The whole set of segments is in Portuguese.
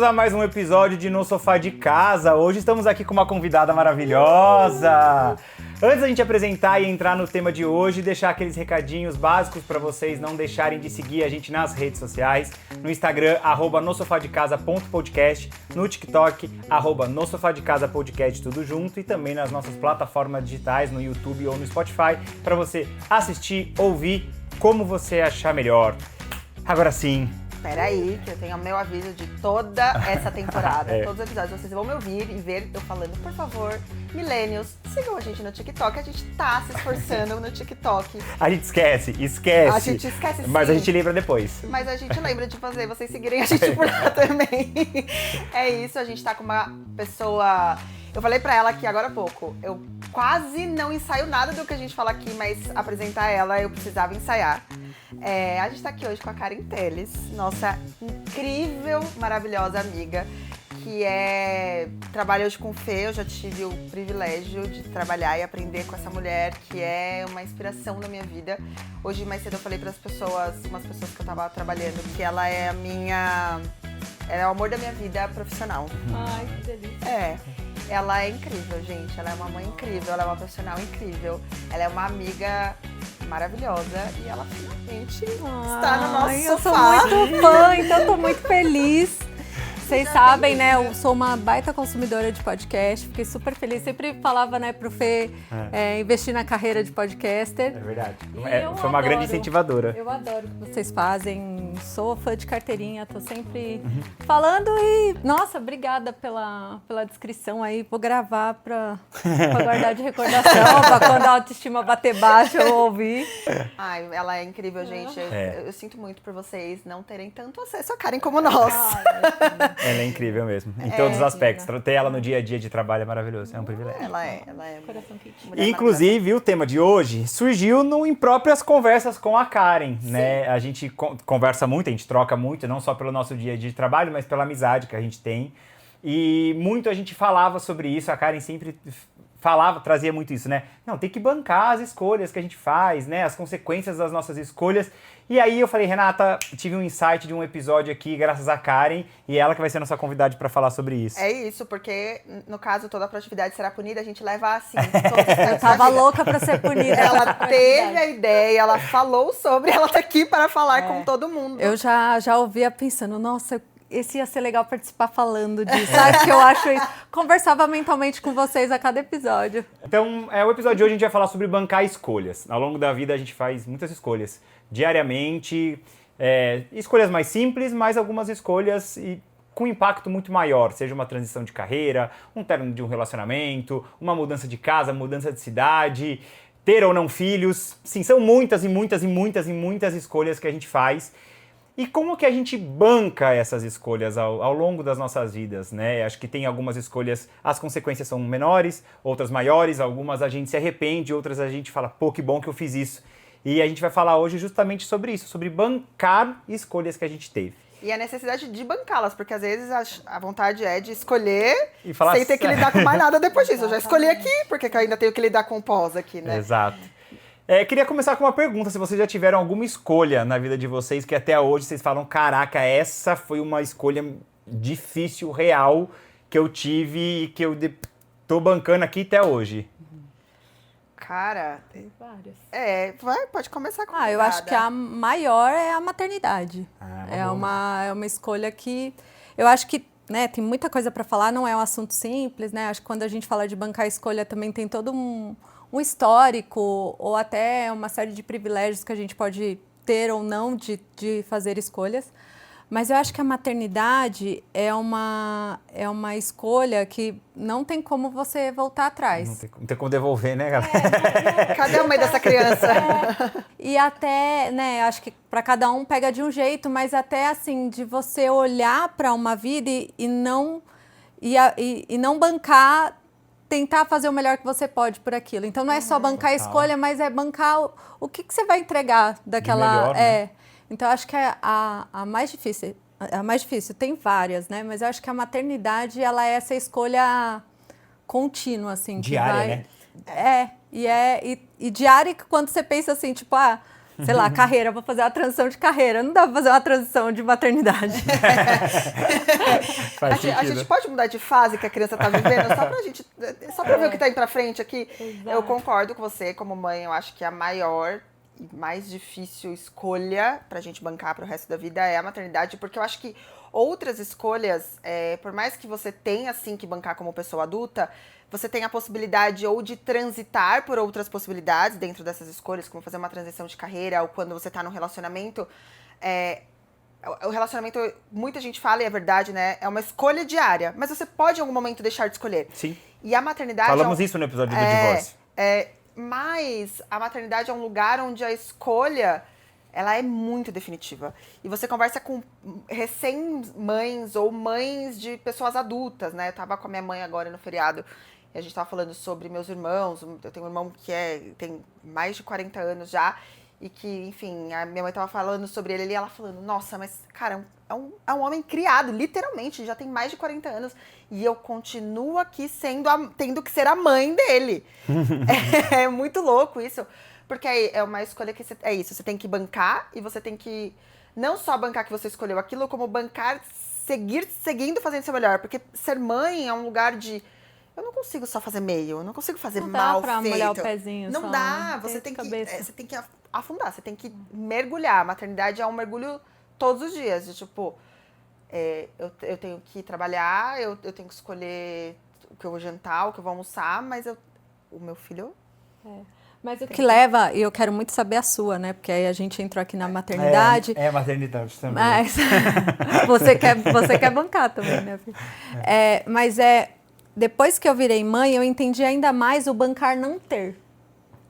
a mais um episódio de No Sofá de Casa. Hoje estamos aqui com uma convidada maravilhosa. Antes da gente apresentar e entrar no tema de hoje, deixar aqueles recadinhos básicos para vocês não deixarem de seguir a gente nas redes sociais. No Instagram, @nosofadecasa.podcast, no TikTok, @nosofadecasapodcast, tudo junto, e também nas nossas plataformas digitais, no YouTube ou no Spotify, para você assistir, ouvir, como você achar melhor. Agora sim. Peraí, que eu tenho o meu aviso de toda essa temporada. Todos os episódios vocês vão me ouvir e ver eu falando, por favor, millennials, sigam a gente no TikTok. A gente tá se esforçando no TikTok. A gente esquece. A gente esquece, sim. Mas a gente lembra depois. Mas a gente lembra de fazer vocês seguirem a gente por lá também. É isso, a gente tá com uma pessoa... Eu falei pra ela aqui agora há pouco, eu quase não ensaio nada do que a gente fala aqui, mas apresentar ela eu precisava ensaiar. A gente tá aqui hoje com a Karen Telles, nossa incrível, maravilhosa amiga, que trabalha hoje com o Fê. Eu já tive o privilégio de trabalhar e aprender com essa mulher, que é uma inspiração na minha vida. Hoje, mais cedo, eu falei para umas pessoas que eu tava trabalhando, que ela é ela é o amor da minha vida profissional. Ai, que delícia. Ela é incrível, gente. Ela é uma mãe incrível, ela é uma profissional incrível. Ela é uma amiga maravilhosa e ela finalmente está no nosso sofá. Eu sou muito fã, então eu tô muito feliz. Vocês sabem, né? Eu sou uma baita consumidora de podcast, fiquei super feliz. Sempre falava, né, pro Fê investir na carreira de podcaster. É verdade. Foi uma grande incentivadora. Eu adoro o que vocês fazem. Sou fã de carteirinha, tô sempre falando e... Nossa, obrigada pela descrição aí. Vou gravar pra guardar de recordação, pra quando a autoestima bater baixo eu ouvir. Ai, ela é incrível, gente. Eu sinto muito por vocês não terem tanto acesso a Karen como nós. Ela é incrível mesmo, em todos os aspectos. Ter ela no dia a dia de trabalho é maravilhoso, é um privilégio. Ela é Coração quente. Inclusive, o tema de hoje surgiu em próprias conversas com a Karen, né? A gente conversa muito, a gente troca muito, não só pelo nosso dia a dia de trabalho, mas pela amizade que a gente tem. E muito a gente falava sobre isso, a Karen sempre trazia muito isso, né? Não, tem que bancar as escolhas que a gente faz, né? As consequências das nossas escolhas. E aí eu falei, Renata, tive um insight de um episódio aqui, graças a Karen, e ela que vai ser a nossa convidada para falar sobre isso. É isso, porque no caso toda a produtividade será punida, a gente leva assim. Eu tava louca pra ser punida. Ela teve a ideia, ela falou sobre, ela tá aqui para falar com todo mundo. Eu já ouvia pensando, nossa, esse ia ser legal participar falando disso, sabe? Que eu acho isso. Conversava mentalmente com vocês a cada episódio. Então, o episódio de hoje a gente vai falar sobre bancar escolhas. Ao longo da vida a gente faz muitas escolhas. Diariamente, escolhas mais simples, mas algumas escolhas com impacto muito maior. Seja uma transição de carreira, um término de um relacionamento, uma mudança de casa, mudança de cidade, ter ou não filhos. Sim, são muitas e muitas e muitas e muitas escolhas que a gente faz. E como que a gente banca essas escolhas ao longo das nossas vidas, né? Acho que tem algumas escolhas, as consequências são menores, outras maiores, algumas a gente se arrepende, outras a gente fala, pô, que bom que eu fiz isso. E a gente vai falar hoje justamente sobre isso, sobre bancar escolhas que a gente teve. E a necessidade de bancá-las, porque às vezes a vontade é de escolher e falar sem ter que lidar com mais nada depois disso. Eu já escolhi aqui, porque eu ainda tenho que lidar com o pós aqui, né? Exato. Queria começar com uma pergunta, se vocês já tiveram alguma escolha na vida de vocês que até hoje vocês falam, caraca, essa foi uma escolha difícil, real, que eu tive e que eu tô bancando aqui até hoje. Cara, tem várias. Pode começar com eu acho que a maior é a maternidade. É uma uma escolha que eu acho que, né, tem muita coisa para falar, não é um assunto simples, né? Acho que quando a gente fala de bancar a escolha também tem todo um histórico ou até uma série de privilégios que a gente pode ter ou não de fazer escolhas. Mas eu acho que a maternidade é uma escolha que não tem como você voltar atrás. Não tem como devolver, né, galera? Cadê a mãe dessa criança? E até, né, acho que para cada um pega de um jeito, mas até assim, de você olhar para uma vida e não bancar, tentar fazer o melhor que você pode por aquilo. Então não é só bancar a escolha, mas é bancar o que você vai entregar daquela... De melhor, né? Então, acho que é a mais difícil. A mais difícil, tem várias, né? Mas eu acho que a maternidade, ela é essa escolha contínua, assim. Diária, né? E diária quando você pensa assim, tipo, sei lá, carreira, vou fazer uma transição de carreira. Não dá pra fazer uma transição de maternidade. A gente pode mudar de fase que a criança tá vivendo só pra ver o que tá indo pra frente aqui? Exato. Eu concordo com você, como mãe, eu acho que a maior e mais difícil escolha pra gente bancar pro resto da vida é a maternidade, porque eu acho que outras escolhas, por mais que você tenha, assim, que bancar como pessoa adulta, você tem a possibilidade ou de transitar por outras possibilidades dentro dessas escolhas, como fazer uma transição de carreira, ou quando você tá num relacionamento. O relacionamento, muita gente fala, e é verdade, né? É uma escolha diária, mas você pode em algum momento deixar de escolher. Sim. E a maternidade... Falamos isso no episódio do divórcio. Mas a maternidade é um lugar onde a escolha, ela é muito definitiva. E você conversa com recém-mães ou mães de pessoas adultas, né? Eu tava com a minha mãe agora no feriado e a gente tava falando sobre meus irmãos. Eu tenho um irmão que tem mais de 40 anos já e que, enfim, a minha mãe tava falando sobre ele e ela falando, nossa, mas, cara, é um homem criado, literalmente, já tem mais de 40 anos e eu continuo aqui tendo que ser a mãe dele. É muito louco isso, porque é uma escolha que é isso, você tem que bancar e você tem que não só bancar que você escolheu aquilo, como bancar, seguindo fazendo seu melhor, porque ser mãe é um lugar de eu não consigo só fazer meio, eu não consigo fazer mal feito. Não dá pra molhar o pezinho não só, dá, né? você tem que cabeça. afundar, você tem que mergulhar. A maternidade é um mergulho todos os dias, de tipo, eu tenho que trabalhar, eu tenho que escolher o que eu vou jantar, o que eu vou almoçar, mas o meu filho... Mas o que leva, e eu quero muito saber a sua, né? Porque aí a gente entrou aqui na maternidade. É maternidade também. Mas você quer bancar também, né, filho? Mas depois que eu virei mãe, eu entendi ainda mais o bancar não ter.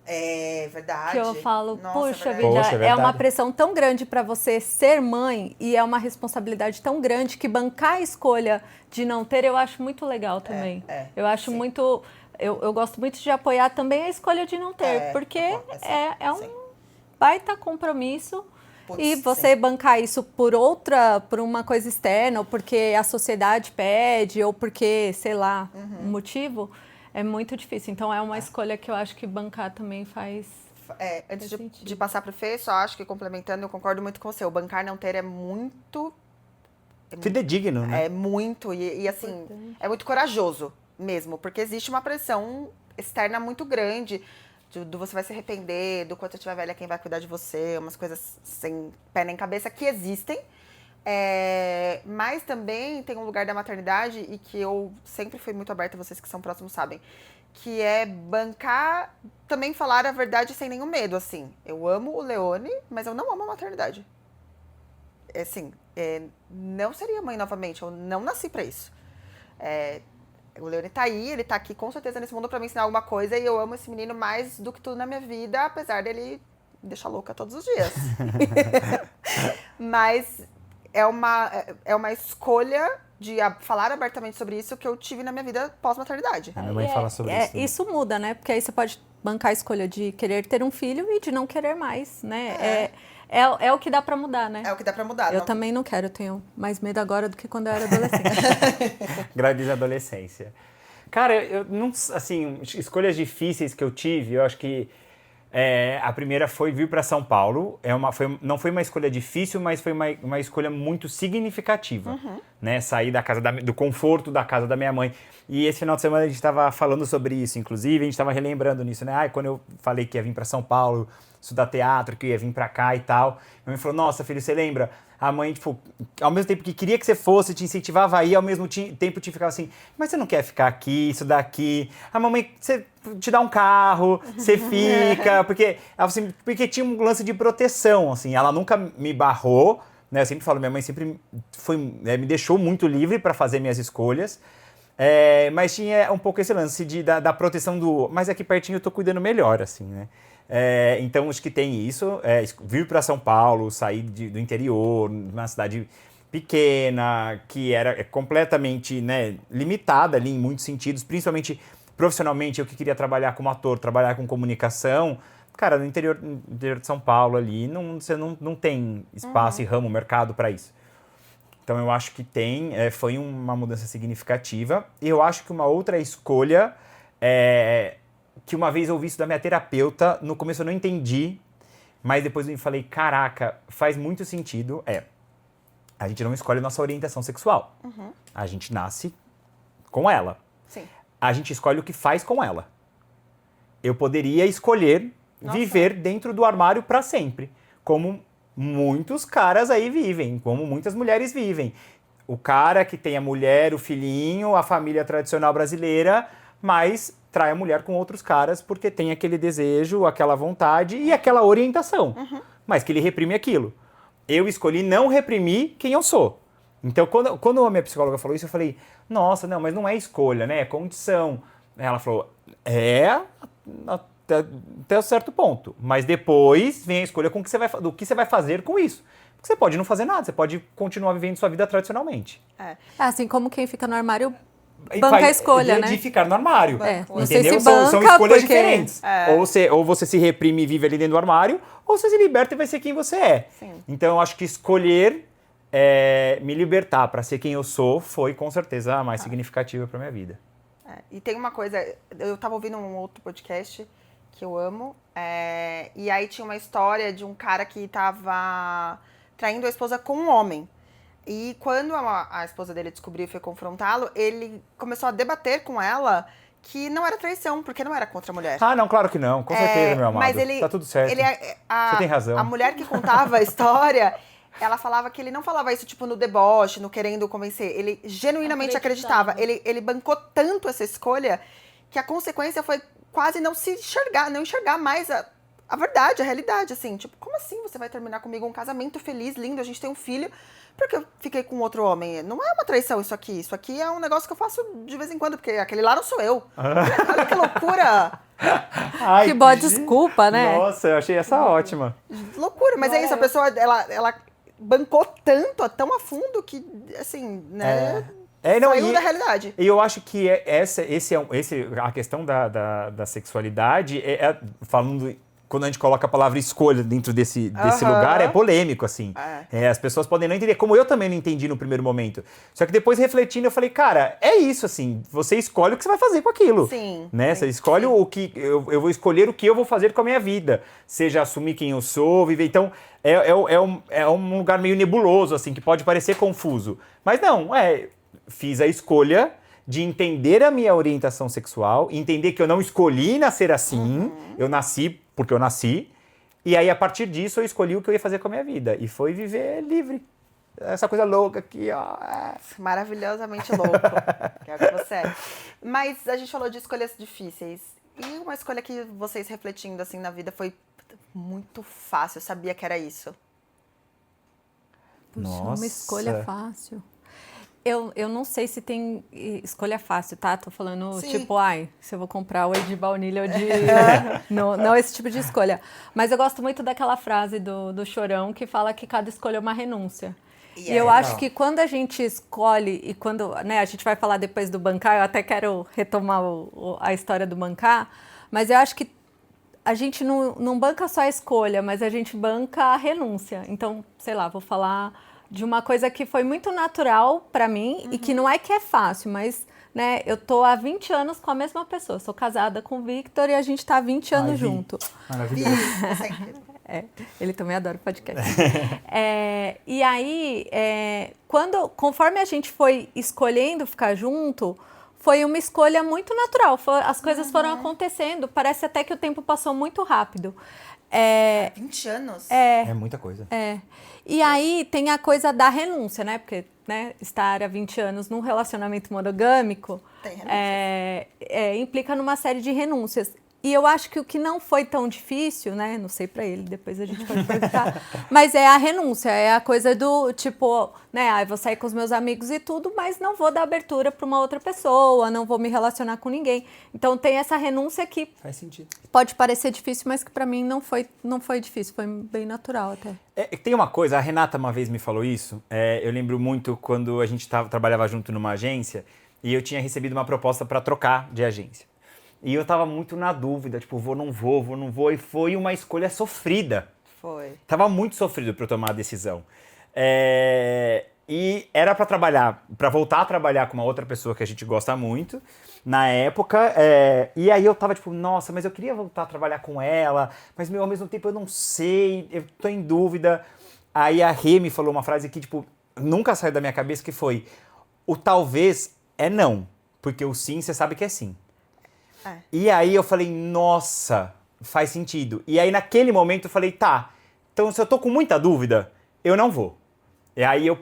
É verdade. Que eu falo, Nossa, puxa é vida, verdade. é uma pressão tão grande para você ser mãe e é uma responsabilidade tão grande que bancar a escolha de não ter, eu acho muito legal também. Eu acho sim. muito... Eu gosto muito de apoiar também a escolha de não ter, porque é um baita compromisso. Putz, E você bancar isso por uma coisa externa, ou porque a sociedade pede, ou porque, sei lá, um motivo, é muito difícil. Então é uma escolha que eu acho que bancar também faz. Antes de passar pro Fê, só acho que complementando, eu concordo muito com você. O bancar não ter é muito. Fidedigno, né? É muito, e assim, é muito corajoso mesmo, porque existe uma pressão externa muito grande. Do você vai se arrepender, do quanto eu estiver velha, quem vai cuidar de você, umas coisas sem pé nem cabeça que existem. Mas também tem um lugar da maternidade e que eu sempre fui muito aberta, vocês que são próximos sabem, que é bancar, também falar a verdade sem nenhum medo, assim. Eu amo o Leone, mas eu não amo a maternidade. Assim, não seria mãe novamente, eu não nasci pra isso. O Leone tá aí, ele tá aqui com certeza nesse mundo pra me ensinar alguma coisa e eu amo esse menino mais do que tudo na minha vida, apesar dele me deixar louca todos os dias. Mas é uma escolha de falar abertamente sobre isso que eu tive na minha vida pós-maternidade. A minha mãe fala sobre isso. Também. Isso muda, né? Porque aí você pode bancar a escolha de querer ter um filho e de não querer mais, né? É o que dá pra mudar, né? É o que dá pra mudar. Eu também não quero, eu tenho mais medo agora do que quando eu era adolescente. Grande adolescência. Cara, eu não, assim, escolhas difíceis que eu tive, eu acho que a primeira foi vir para São Paulo. Não foi uma escolha difícil, mas foi uma escolha muito significativa. Né? Sair da casa do conforto da casa da minha mãe. E esse final de semana a gente estava falando sobre isso, inclusive, a gente estava relembrando nisso, né? Quando eu falei que ia vir para São Paulo estudar teatro, que eu ia vir para cá e tal, minha mãe falou, nossa, filho, você lembra? A mãe, tipo, ao mesmo tempo que queria que você fosse, te incentivava a ir, ao mesmo tempo te ficava assim, mas você não quer ficar aqui, estudar aqui? A mamãe, você te dá um carro, você fica, porque tinha um lance de proteção, assim, ela nunca me barrou, né? Eu sempre falo, minha mãe sempre me deixou muito livre para fazer minhas escolhas, mas tinha um pouco esse lance da proteção mas aqui pertinho eu tô cuidando melhor, assim, né? Então acho que tem isso, vir para São Paulo, sair do interior, uma cidade pequena, que era completamente, né, limitada ali em muitos sentidos, principalmente profissionalmente, eu que queria trabalhar como ator, trabalhar com comunicação, cara, no interior de São Paulo ali, você não tem espaço e ramo, mercado para isso. Então eu acho que foi uma mudança significativa. E eu acho que uma outra escolha que uma vez eu ouvi isso da minha terapeuta, no começo eu não entendi, Mas depois eu falei, caraca, faz muito sentido. A gente não escolhe a nossa orientação sexual. A gente nasce com ela. Sim. A gente escolhe o que faz com ela. Eu poderia escolher viver dentro do armário para sempre, como muitos caras aí vivem, como muitas mulheres vivem. O cara que tem a mulher, o filhinho, a família tradicional brasileira, mas trai a mulher com outros caras porque tem aquele desejo, aquela vontade e aquela orientação, mas que ele reprime aquilo. Eu escolhi não reprimir quem eu sou. Então, quando a minha psicóloga falou isso, eu falei, nossa, não, mas não é escolha, né? É condição. Ela falou, até certo ponto, mas depois vem a escolha do que você vai fazer com isso. Porque você pode não fazer nada, você pode continuar vivendo sua vida tradicionalmente. Assim como quem fica no armário banca a escolha, né? De ficar no armário. Não sei Entendeu? se banca, são escolhas porque... diferentes. Ou você se reprime e vive ali dentro do armário, ou você se liberta e vai ser quem você é. Sim. Então eu acho que escolher me libertar para ser quem eu sou foi com certeza a mais significativa para minha vida. E tem uma coisa, eu tava ouvindo um outro podcast que eu amo, e aí tinha uma história de um cara que tava traindo a esposa com um homem. E quando a esposa dele descobriu e foi confrontá-lo, ele começou a debater com ela que não era traição, porque não era contra a mulher. Ah, não, claro que não. Com certeza, meu amado. Mas ele, tá tudo certo. Você tem razão. A mulher que contava a história, ela falava que ele não falava isso, tipo, no deboche, no querendo convencer. Ele genuinamente acreditava. Ele bancou tanto essa escolha que a consequência foi quase não enxergar mais a verdade, a realidade, assim. Tipo, como assim você vai terminar comigo um casamento feliz, lindo, a gente tem um filho, porque eu fiquei com outro homem? Não é uma traição isso aqui. Isso aqui é um negócio que eu faço de vez em quando, porque aquele lá não sou eu. Olha que loucura. Ai, Que boa desculpa, né? Nossa, eu achei essa ótima. Loucura, mas é isso, a pessoa, ela bancou tanto, tão a fundo que, assim, né, saiu da realidade. E eu acho que a questão da sexualidade, falando... Quando a gente coloca a palavra escolha dentro desse lugar, é polêmico, assim. As pessoas podem não entender, como eu também não entendi no primeiro momento. Só que depois, refletindo, eu falei, cara, é isso, assim. Você escolhe o que você vai fazer com aquilo. Sim. Né? Você escolhe o que... Eu vou escolher o que eu vou fazer com a minha vida. Seja assumir quem eu sou, viver... Então, é um lugar meio nebuloso, assim, que pode parecer confuso. Mas não, fiz a escolha de entender a minha orientação sexual, entender que eu não escolhi nascer assim, eu nasci porque eu nasci, e aí a partir disso eu escolhi o que eu ia fazer com a minha vida, e foi viver livre. Essa coisa louca aqui, ó. Maravilhosamente louco, que é o que você é. Mas a gente falou de escolhas difíceis, e uma escolha que vocês refletindo assim na vida foi muito fácil, eu sabia que era isso. Puxa, Nossa. uma escolha fácil. Eu não sei se tem escolha fácil, tá? Tô falando, tipo, se eu vou comprar o de baunilha ou de... não esse tipo de escolha. Mas eu gosto muito daquela frase do Chorão que fala que cada escolha é uma renúncia. E eu acho que quando a gente escolhe, e quando, né, a gente vai falar depois do bancar, eu até quero retomar a história do bancar, mas eu acho que a gente não banca só a escolha, mas a gente banca a renúncia. Então, sei lá, vou falar... de uma coisa que foi muito natural pra mim e que não é que é fácil, mas, né, eu tô há 20 anos com a mesma pessoa. Sou casada com o Victor e a gente tá há 20 anos junto. Maravilhoso. Ele também adora podcast. E aí, conforme a gente foi escolhendo ficar junto, foi uma escolha muito natural. As coisas foram acontecendo. Parece até que o tempo passou muito rápido. 20 anos? É muita coisa. E aí tem a coisa da renúncia, né? Porque, né, estar há 20 anos num relacionamento monogâmico implica numa série de renúncias. E eu acho que o que não foi tão difícil, né? Não sei pra ele, depois a gente pode perguntar. Mas é a renúncia, é a coisa do tipo, né? Eu vou sair com os meus amigos e tudo, mas não vou dar abertura pra uma outra pessoa, não vou me relacionar com ninguém. Então tem essa renúncia que faz sentido. Pode parecer difícil, mas que pra mim não foi difícil, foi bem natural até. Tem uma coisa, a Renata uma vez me falou isso. Eu lembro muito quando a gente trabalhava junto numa agência e eu tinha recebido uma proposta para trocar de agência. E eu tava muito na dúvida, tipo, vou, não vou. E foi uma escolha sofrida. Foi. Tava muito sofrido para eu tomar a decisão. E era para voltar a trabalhar com uma outra pessoa que a gente gosta muito. na época. E aí eu tava tipo, nossa, mas eu queria voltar a trabalhar com ela, mas ao mesmo tempo eu não sei, eu tô em dúvida. Aí a Rê me falou uma frase que, tipo, nunca saiu da minha cabeça, que foi: o talvez é não, porque o sim você sabe que é sim. E aí eu falei, nossa, faz sentido. E aí naquele momento eu falei, tá, então se eu tô com muita dúvida, eu não vou. E aí eu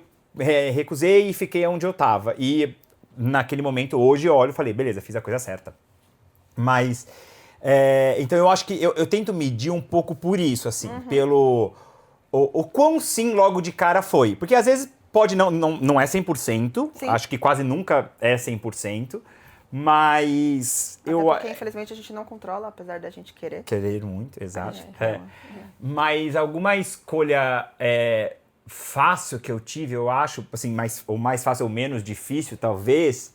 recusei e fiquei onde eu tava. E naquele momento, hoje eu olho e falei, beleza, fiz a coisa certa. Mas, então eu acho que eu tento medir um pouco por isso, assim, pelo... O quão sim logo de cara foi. Porque às vezes pode não é 100%, Sim. acho que quase nunca é 100%, mas Até porque, infelizmente, a gente não controla, apesar da gente querer. Querer muito, exato. Então, Mas alguma escolha fácil que eu tive, eu acho, assim, ou mais fácil ou menos difícil, talvez.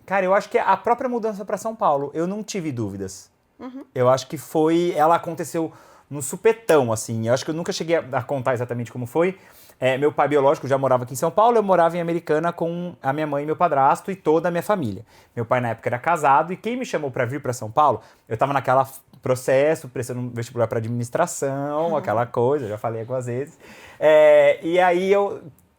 Cara, eu acho que a própria mudança para São Paulo, eu não tive dúvidas. Eu acho que ela aconteceu no supetão, assim. Eu acho que eu nunca cheguei a contar exatamente como foi. Meu pai biológico já morava aqui em São Paulo, eu morava em Americana com a minha mãe e meu padrasto e toda a minha família. Meu pai na época era casado e quem me chamou para vir para São Paulo, eu tava naquela processo, prestando um vestibular para administração, aquela coisa, eu já falei algumas vezes. E aí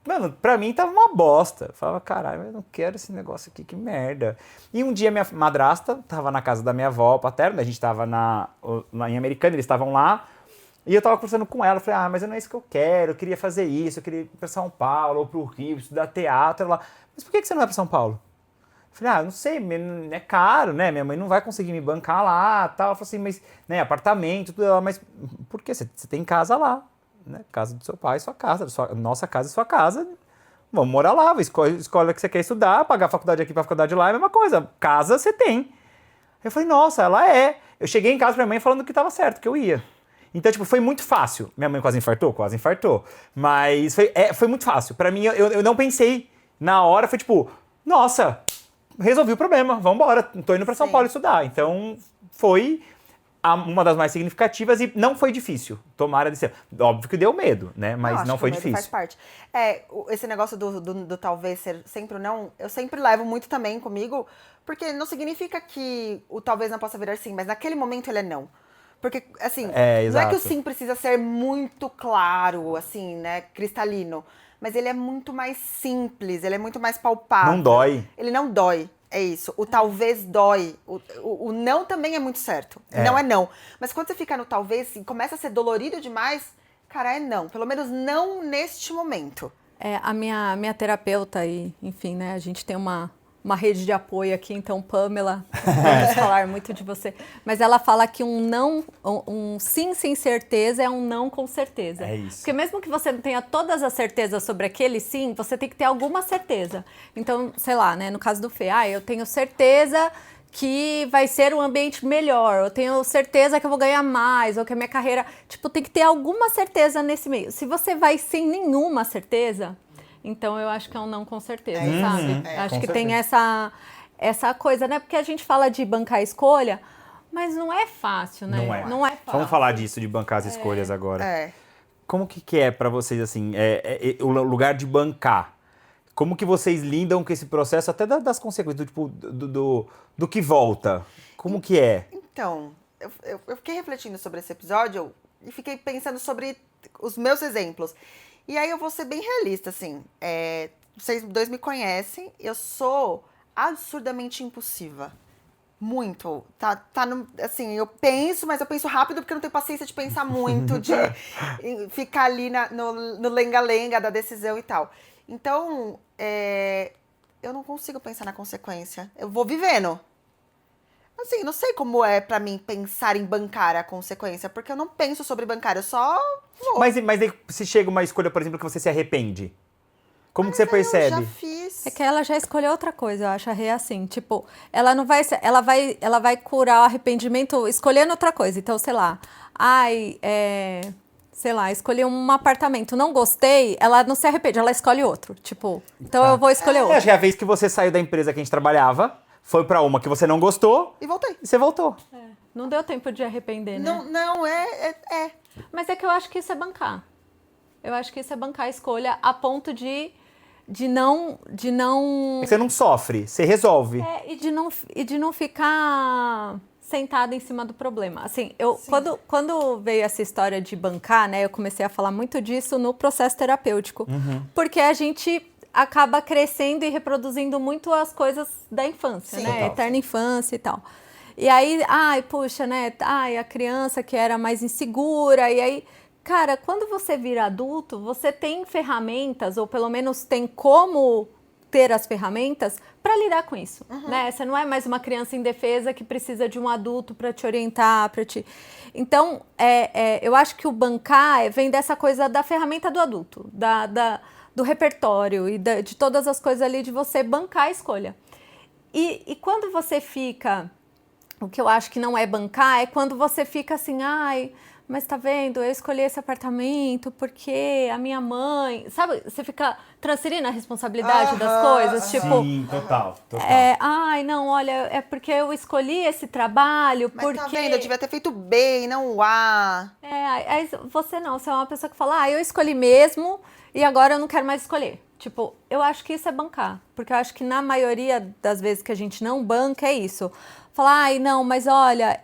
mano, pra mim tava uma bosta. Eu falava, caralho, eu não quero esse negócio aqui, que merda. E um dia minha madrasta tava na casa da minha avó paterna, a gente tava lá em Americana, eles estavam lá, e eu tava conversando com ela, falei, mas não é isso que eu quero, eu queria fazer isso, eu queria ir pra São Paulo ou pro Rio, estudar teatro. Ela, mas por que você não vai pra São Paulo? Eu falei, não sei, é caro, né? Minha mãe não vai conseguir me bancar lá, tal. Ela falou assim, mas, né, apartamento, tudo. Ela, mas por quê? Você tem casa lá, né? Casa do seu pai, sua casa, nossa casa e sua casa. Vamos morar lá, escolhe o que você quer estudar, pagar a faculdade aqui pra faculdade lá, é a mesma coisa. Casa você tem. Eu falei, nossa, ela é. Eu cheguei em casa pra minha mãe falando que tava certo, que eu ia. Então, tipo, foi muito fácil. Minha mãe quase infartou? Quase infartou. Mas foi muito fácil. Pra mim, eu não pensei. Na hora, foi tipo, nossa, resolvi o problema, vambora. Tô indo pra São Paulo estudar. Então, foi uma das mais significativas e não foi difícil. Tomara de ser. Óbvio que deu medo, né? Mas não foi difícil. Faz parte. Esse negócio do talvez ser sempre ou não, eu sempre levo muito também comigo, porque não significa que o talvez não possa virar sim, mas naquele momento ele é não. Porque, assim, não é que o sim precisa ser muito claro, assim, né, cristalino, mas ele é muito mais simples, ele é muito mais palpável. Não dói. Ele não dói, é isso. O talvez dói. O não também é muito certo. Não é não. Mas quando você fica no talvez e começa a ser dolorido demais, cara, é não. Pelo menos não neste momento. A minha terapeuta, e enfim, né, a gente tem uma rede de apoio aqui, então, Pamela, vamos falar muito de você. Mas ela fala que um sim sem certeza é um não com certeza. É isso. Porque mesmo que você não tenha todas as certezas sobre aquele sim, você tem que ter alguma certeza. Então, sei lá, né, no caso do Fê, eu tenho certeza que vai ser um ambiente melhor, eu tenho certeza que eu vou ganhar mais, ou que a minha carreira... Tipo, tem que ter alguma certeza nesse meio. Se você vai sem nenhuma certeza... Então, eu acho que é um não com certeza, sabe? Acho que tem essa coisa, né? Porque a gente fala de bancar a escolha, mas não é fácil, né? Não é fácil. Vamos falar disso, de bancar as escolhas agora. Como que é pra vocês, assim, o lugar de bancar? Como que vocês lidam com esse processo, até das consequências, do que volta? Como que é? Então, eu fiquei refletindo sobre esse episódio e fiquei pensando sobre os meus exemplos. E aí eu vou ser bem realista, assim. Vocês dois me conhecem, eu sou absurdamente impulsiva. Muito. Assim, eu penso, mas eu penso rápido porque eu não tenho paciência de pensar muito, de ficar ali no lenga-lenga da decisão e tal. Então, eu não consigo pensar na consequência. Eu vou vivendo. Assim, não sei como é pra mim pensar em bancar a consequência, porque eu não penso sobre bancar, eu só vou. Mas aí, se chega uma escolha, por exemplo, que você se arrepende, como que você percebe? Eu já fiz. É que ela já escolheu outra coisa, eu acho a Rê assim, tipo, ela não vai, ela vai curar o arrependimento escolhendo outra coisa. Então, sei lá, sei lá, escolhi um apartamento, não gostei, ela não se arrepende, ela escolhe outro, tipo, então eu vou escolher outro. Acho que é a vez que você saiu da empresa que a gente trabalhava, foi pra uma que você não gostou. E voltei. E você voltou. Não deu tempo de arrepender, né? Não, Mas é que eu acho que isso é bancar. Eu acho que isso é bancar a escolha a ponto de Você não sofre, você resolve. E de não ficar sentada em cima do problema. Assim, quando veio essa história de bancar, né, eu comecei a falar muito disso no processo terapêutico. Porque a gente acaba crescendo e reproduzindo muito as coisas da infância, né? Total. Eterna infância e tal. E aí, puxa, né? A criança que era mais insegura, e aí... Cara, quando você vira adulto, você tem ferramentas, ou pelo menos tem como ter as ferramentas para lidar com isso, né? Você não é mais uma criança indefesa que precisa de um adulto para te orientar, para te... Então, eu acho que o bancar vem dessa coisa da ferramenta do adulto, do repertório e de todas as coisas ali de você bancar a escolha. E quando você fica... O que eu acho que não é bancar é quando você fica assim, mas tá vendo, eu escolhi esse apartamento porque a minha mãe... Sabe, você fica transferindo a responsabilidade das coisas, tipo... Sim, total. Não, olha, é porque eu escolhi esse trabalho, Mas porque... tá vendo, eu devia ter feito B e não o A. Aí você não, você é uma pessoa que fala, eu escolhi mesmo e agora eu não quero mais escolher. Tipo, eu acho que isso é bancar, porque eu acho que na maioria das vezes que a gente não banca é isso. Falar, não, mas olha,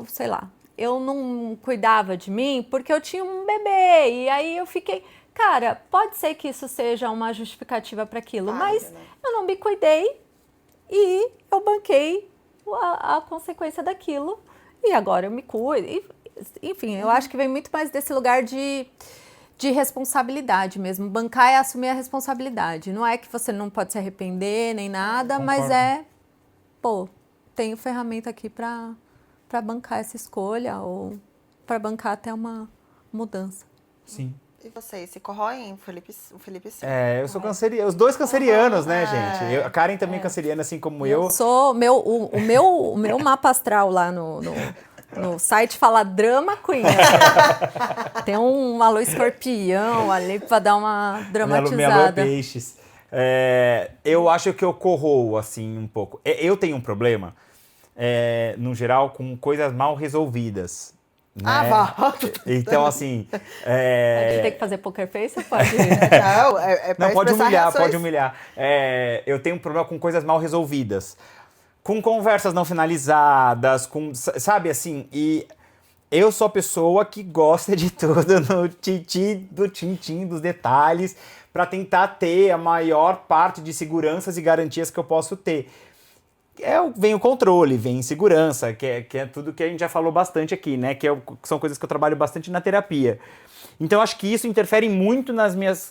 sei lá, eu não cuidava de mim porque eu tinha um bebê. E aí eu fiquei... Cara, pode ser que isso seja uma justificativa para aquilo, mas eu não me cuidei e eu banquei a consequência daquilo. E agora eu me cuido. Enfim, eu acho que vem muito mais desse lugar de responsabilidade mesmo. Bancar é assumir a responsabilidade. Não é que você não pode se arrepender nem nada, mas tenho ferramenta aqui para bancar essa escolha ou para bancar até uma mudança. Sim. E vocês, se corroem? O Felipe sim. Eu sou canceriano, os dois cancerianos, né, gente? A Karen também é canceriana, assim como eu. O meu mapa astral lá no site fala Drama Queen. Tem uma lua escorpião ali para dar uma dramatizada. Minha lua é peixes. Eu acho que eu corroo, assim, um pouco. Eu tenho um problema, no geral, com coisas mal resolvidas. Né? Então, assim... Tem que fazer poker face ou pode... Não, pode humilhar. Eu tenho um problema com coisas mal resolvidas. Com conversas não finalizadas, sabe, assim... E eu sou a pessoa que gosta de tudo no tintim dos detalhes para tentar ter a maior parte de seguranças e garantias que eu posso ter. Vem o controle, vem segurança, que é tudo que a gente já falou bastante aqui, né? Que são coisas que eu trabalho bastante na terapia. Então, acho que isso interfere muito nas minhas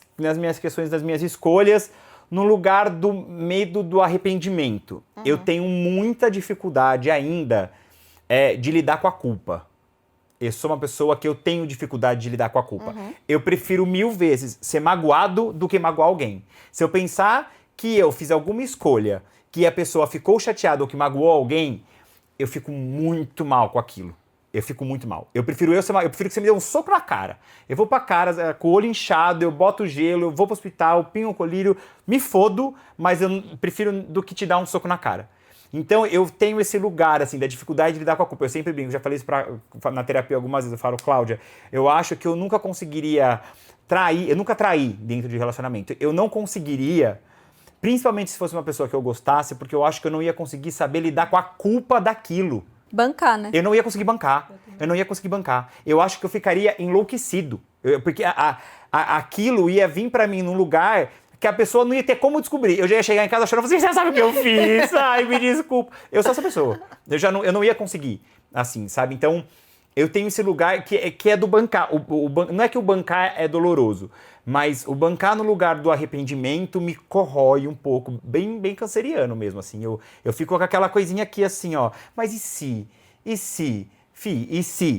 questões, das minhas escolhas, no lugar do medo do arrependimento. Eu tenho muita dificuldade ainda de lidar com a culpa. Eu sou uma pessoa que eu tenho dificuldade de lidar com a culpa. Eu prefiro 1000 vezes ser magoado do que magoar alguém. Se eu pensar que eu fiz alguma escolha que a pessoa ficou chateada ou que magoou alguém, eu fico muito mal com aquilo. Eu fico muito mal. Eu prefiro que você me dê um soco na cara. Eu vou pra cara com o olho inchado, eu boto gelo, eu vou pro hospital, pinho o colírio, me fodo, mas eu prefiro do que te dar um soco na cara. Então eu tenho esse lugar, assim, da dificuldade de lidar com a culpa. Eu sempre brinco, já falei isso na terapia algumas vezes, eu falo, Cláudia, eu acho que eu nunca conseguiria eu nunca traí dentro de relacionamento. Eu não conseguiria... Principalmente se fosse uma pessoa que eu gostasse, porque eu acho que eu não ia conseguir saber lidar com a culpa daquilo. Bancar, né? Eu não ia conseguir bancar. Eu acho que eu ficaria enlouquecido. Porque aquilo ia vir pra mim num lugar que a pessoa não ia ter como descobrir. Eu já ia chegar em casa chorando, você sabe o que eu fiz? Ai, me desculpa. Eu sou essa pessoa. Eu não ia conseguir, assim, sabe? Então, eu tenho esse lugar que é do bancar. Não é que o bancar é doloroso, mas o bancar no lugar do arrependimento me corrói um pouco, bem, bem canceriano mesmo, assim. Eu fico com aquela coisinha aqui assim, ó. Mas e se? E se?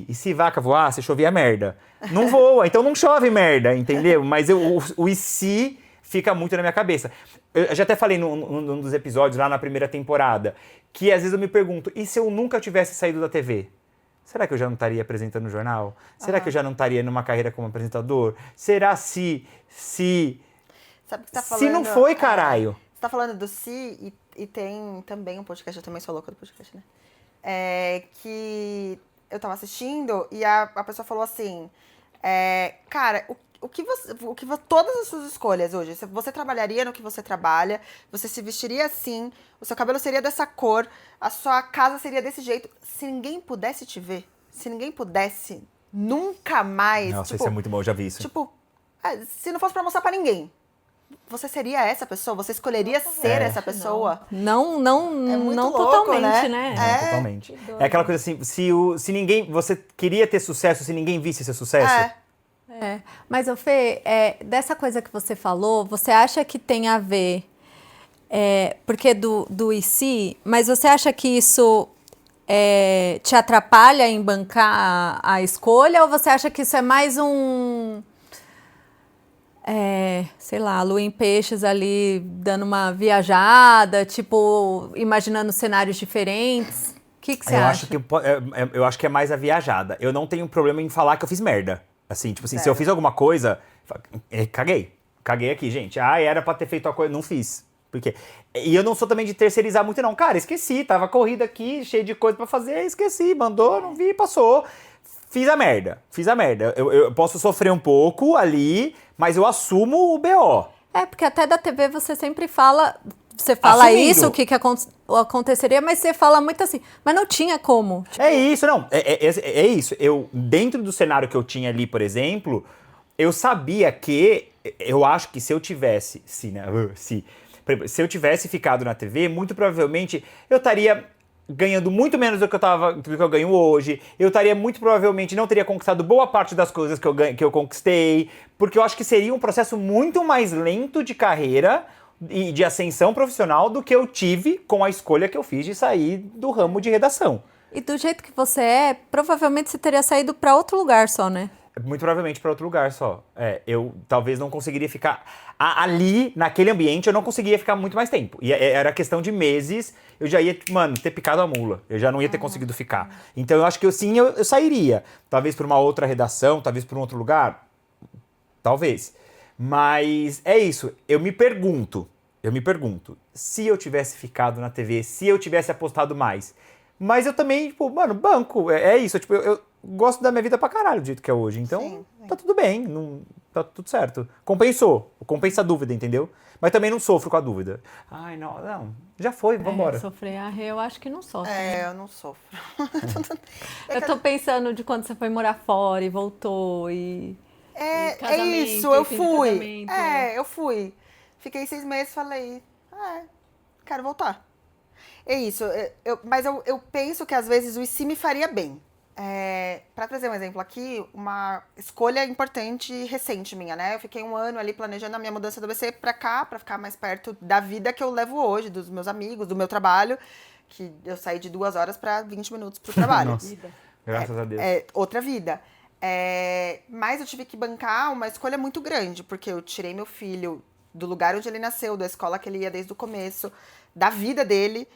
E se vaca voar, se chover a merda? Não voa, então não chove merda, entendeu? Mas o e se fica muito na minha cabeça. Eu já até falei num dos episódios lá na primeira temporada, que às vezes eu me pergunto, e se eu nunca tivesse saído da TV? Será que eu já não estaria apresentando no jornal? Será que eu já não estaria numa carreira como apresentador? Será se... Sabe o que você tá falando? Se não foi, caralho. Você tá falando do se e tem também um podcast, eu também sou louca do podcast, né? Que eu tava assistindo e a pessoa falou assim, cara, todas as suas escolhas hoje, você trabalharia no que você trabalha, você se vestiria assim, o seu cabelo seria dessa cor, a sua casa seria desse jeito. Se ninguém pudesse te ver, se ninguém pudesse nunca mais... Nossa, isso é muito bom, eu já vi isso. Tipo, se não fosse pra mostrar pra ninguém, você seria essa pessoa? Você escolheria ser essa pessoa? Não louco, totalmente, né? Não, totalmente. É aquela coisa assim, se ninguém... Você queria ter sucesso se ninguém visse seu sucesso? Mas, ô Fê, dessa coisa que você falou, você acha que tem a ver... porque do e se, mas você acha que isso te atrapalha em bancar a escolha, ou você acha que isso é mais sei lá, lua em peixes ali, dando uma viajada, tipo, imaginando cenários diferentes? O que você acha? Eu acho que é mais a viajada. Eu não tenho problema em falar que eu fiz merda. Assim, tipo assim, se eu fiz alguma coisa, caguei. Caguei aqui, gente. Era pra ter feito a coisa, não fiz. Porque... E eu não sou também de terceirizar muito, não. Cara, esqueci, tava corrida aqui, cheio de coisa pra fazer, esqueci, mandou, não vi, passou. Fiz a merda. Eu posso sofrer um pouco ali, mas eu assumo o BO. Porque até da TV você sempre fala... Você fala Assumindo. isso, o que aconteceria, mas você fala muito assim, mas não tinha como. É isso, não. É isso. Dentro do cenário que eu tinha ali, por exemplo, eu sabia que... Eu acho que se eu tivesse... Se eu tivesse ficado na TV, muito provavelmente eu estaria ganhando muito menos do que eu ganho hoje. Eu estaria muito provavelmente não teria conquistado boa parte das coisas que eu conquistei, porque eu acho que seria um processo muito mais lento de carreira e de ascensão profissional do que eu tive com a escolha que eu fiz de sair do ramo de redação. E do jeito que você provavelmente você teria saído para outro lugar só, né? Muito provavelmente para outro lugar só. Eu talvez não conseguiria ficar ali, naquele ambiente, eu não conseguiria ficar muito mais tempo. E era questão de meses, eu já ia, ter picado a mula. Eu já não ia ter conseguido ficar. Então eu acho que eu sairia. Talvez para uma outra redação, talvez para um outro lugar. Talvez. Mas é isso. Eu me pergunto, se eu tivesse ficado na TV, se eu tivesse apostado mais. Mas eu também, banco, é isso. Eu gosto da minha vida pra caralho do jeito que é hoje. Então, sim. Tá tudo bem, tá tudo certo. Compensa a dúvida, entendeu? Mas também não sofro com a dúvida. Ai, não, já foi, vambora. Sofrer, eu acho que não sofro. Eu não sofro. Eu tô pensando de quando você foi morar fora e voltou e... isso, eu fui. Eu fui. Fiquei 6 meses, falei, quero voltar. É isso, mas eu penso que às vezes o IC me faria bem. Pra trazer um exemplo aqui, uma escolha importante e recente minha, né? Eu fiquei 1 ano ali planejando a minha mudança do ABC pra cá, pra ficar mais perto da vida que eu levo hoje, dos meus amigos, do meu trabalho, que eu saí de 2 horas pra 20 minutos pro trabalho. Nossa, graças a Deus. Outra vida. Mas eu tive que bancar uma escolha muito grande, porque eu tirei meu filho do lugar onde ele nasceu, da escola que ele ia desde o começo, da vida dele,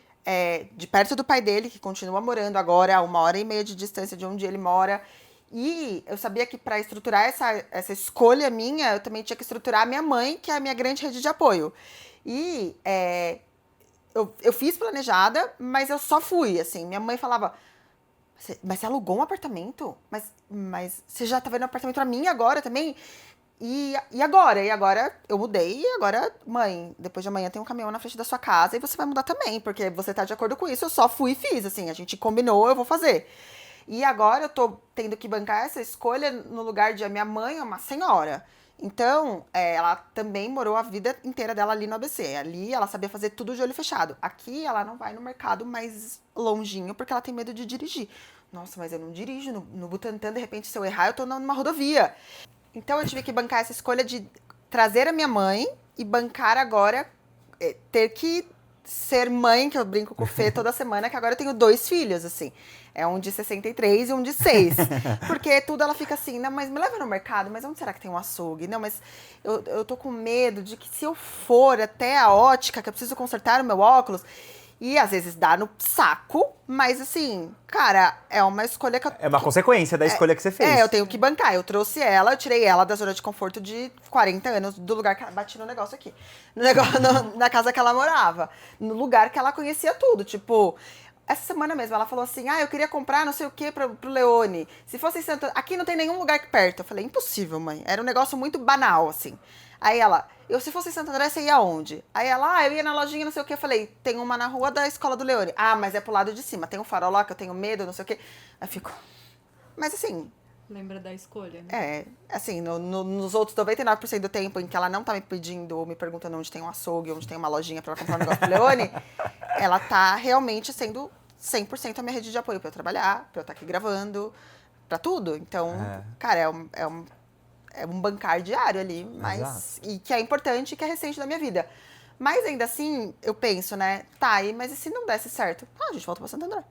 de perto do pai dele, que continua morando agora a 1h30 de distância de onde ele mora. E eu sabia que para estruturar essa escolha minha, eu também tinha que estruturar a minha mãe, que é a minha grande rede de apoio. E eu fiz planejada, mas eu só fui, assim. Minha mãe falava... Mas você alugou um apartamento? Mas você já tá vendo um apartamento pra mim agora também? E agora? E agora eu mudei e agora, mãe, depois de amanhã tem um caminhão na frente da sua casa e você vai mudar também, porque você tá de acordo com isso, eu só fui e fiz, assim, a gente combinou, eu vou fazer. E agora eu tô tendo que bancar essa escolha no lugar de a minha mãe é uma senhora. Então, ela também morou a vida inteira dela ali no ABC. Ali ela sabia fazer tudo de olho fechado. Aqui ela não vai no mercado mais longinho porque ela tem medo de dirigir. Nossa, mas eu não dirijo no Butantã, de repente se eu errar eu tô numa rodovia. Então eu tive que bancar essa escolha de trazer a minha mãe e bancar agora, ter que ser mãe, que eu brinco com o Fê toda semana, que agora eu tenho 2 filhos, assim. Um de 63 e um de 6. Porque tudo ela fica assim, não, mas me leva no mercado, mas onde será que tem um açougue? Não, mas eu tô com medo de que se eu for até a ótica, que eu preciso consertar o meu óculos, e às vezes dá no saco, mas assim, cara, é uma escolha que eu... É uma consequência da escolha que você fez. Eu tenho que bancar. Eu trouxe ela, eu tirei ela da zona de conforto de 40 anos, do lugar que ela... Bati no negócio aqui. Na casa que ela morava. No lugar que ela conhecia tudo. Tipo, essa semana mesmo, ela falou assim, eu queria comprar não sei o que pro Leone. Se fosse em Santo... Aqui não tem nenhum lugar aqui perto. Eu falei, impossível, mãe. Era um negócio muito banal, assim. Aí ela, se fosse em Santo André, você ia aonde? Aí ela, eu ia na lojinha, não sei o que. Eu falei, tem uma na rua da escola do Leone. Mas é pro lado de cima. Tem um farol lá que eu tenho medo, não sei o que. Aí eu fico... Mas assim... Lembra da escolha, né? Assim, nos outros 99% do tempo em que ela não tá me pedindo ou me perguntando onde tem um açougue, onde tem uma lojinha pra ela comprar um negócio pro Leone, ela tá realmente sendo 100% a minha rede de apoio pra eu trabalhar, pra eu estar aqui gravando, pra tudo. Então, cara, é um bancar diário ali, mas e que é importante e que é recente da minha vida. Mas ainda assim, eu penso, né, mas e se não desse certo? A gente volta pra Santo André.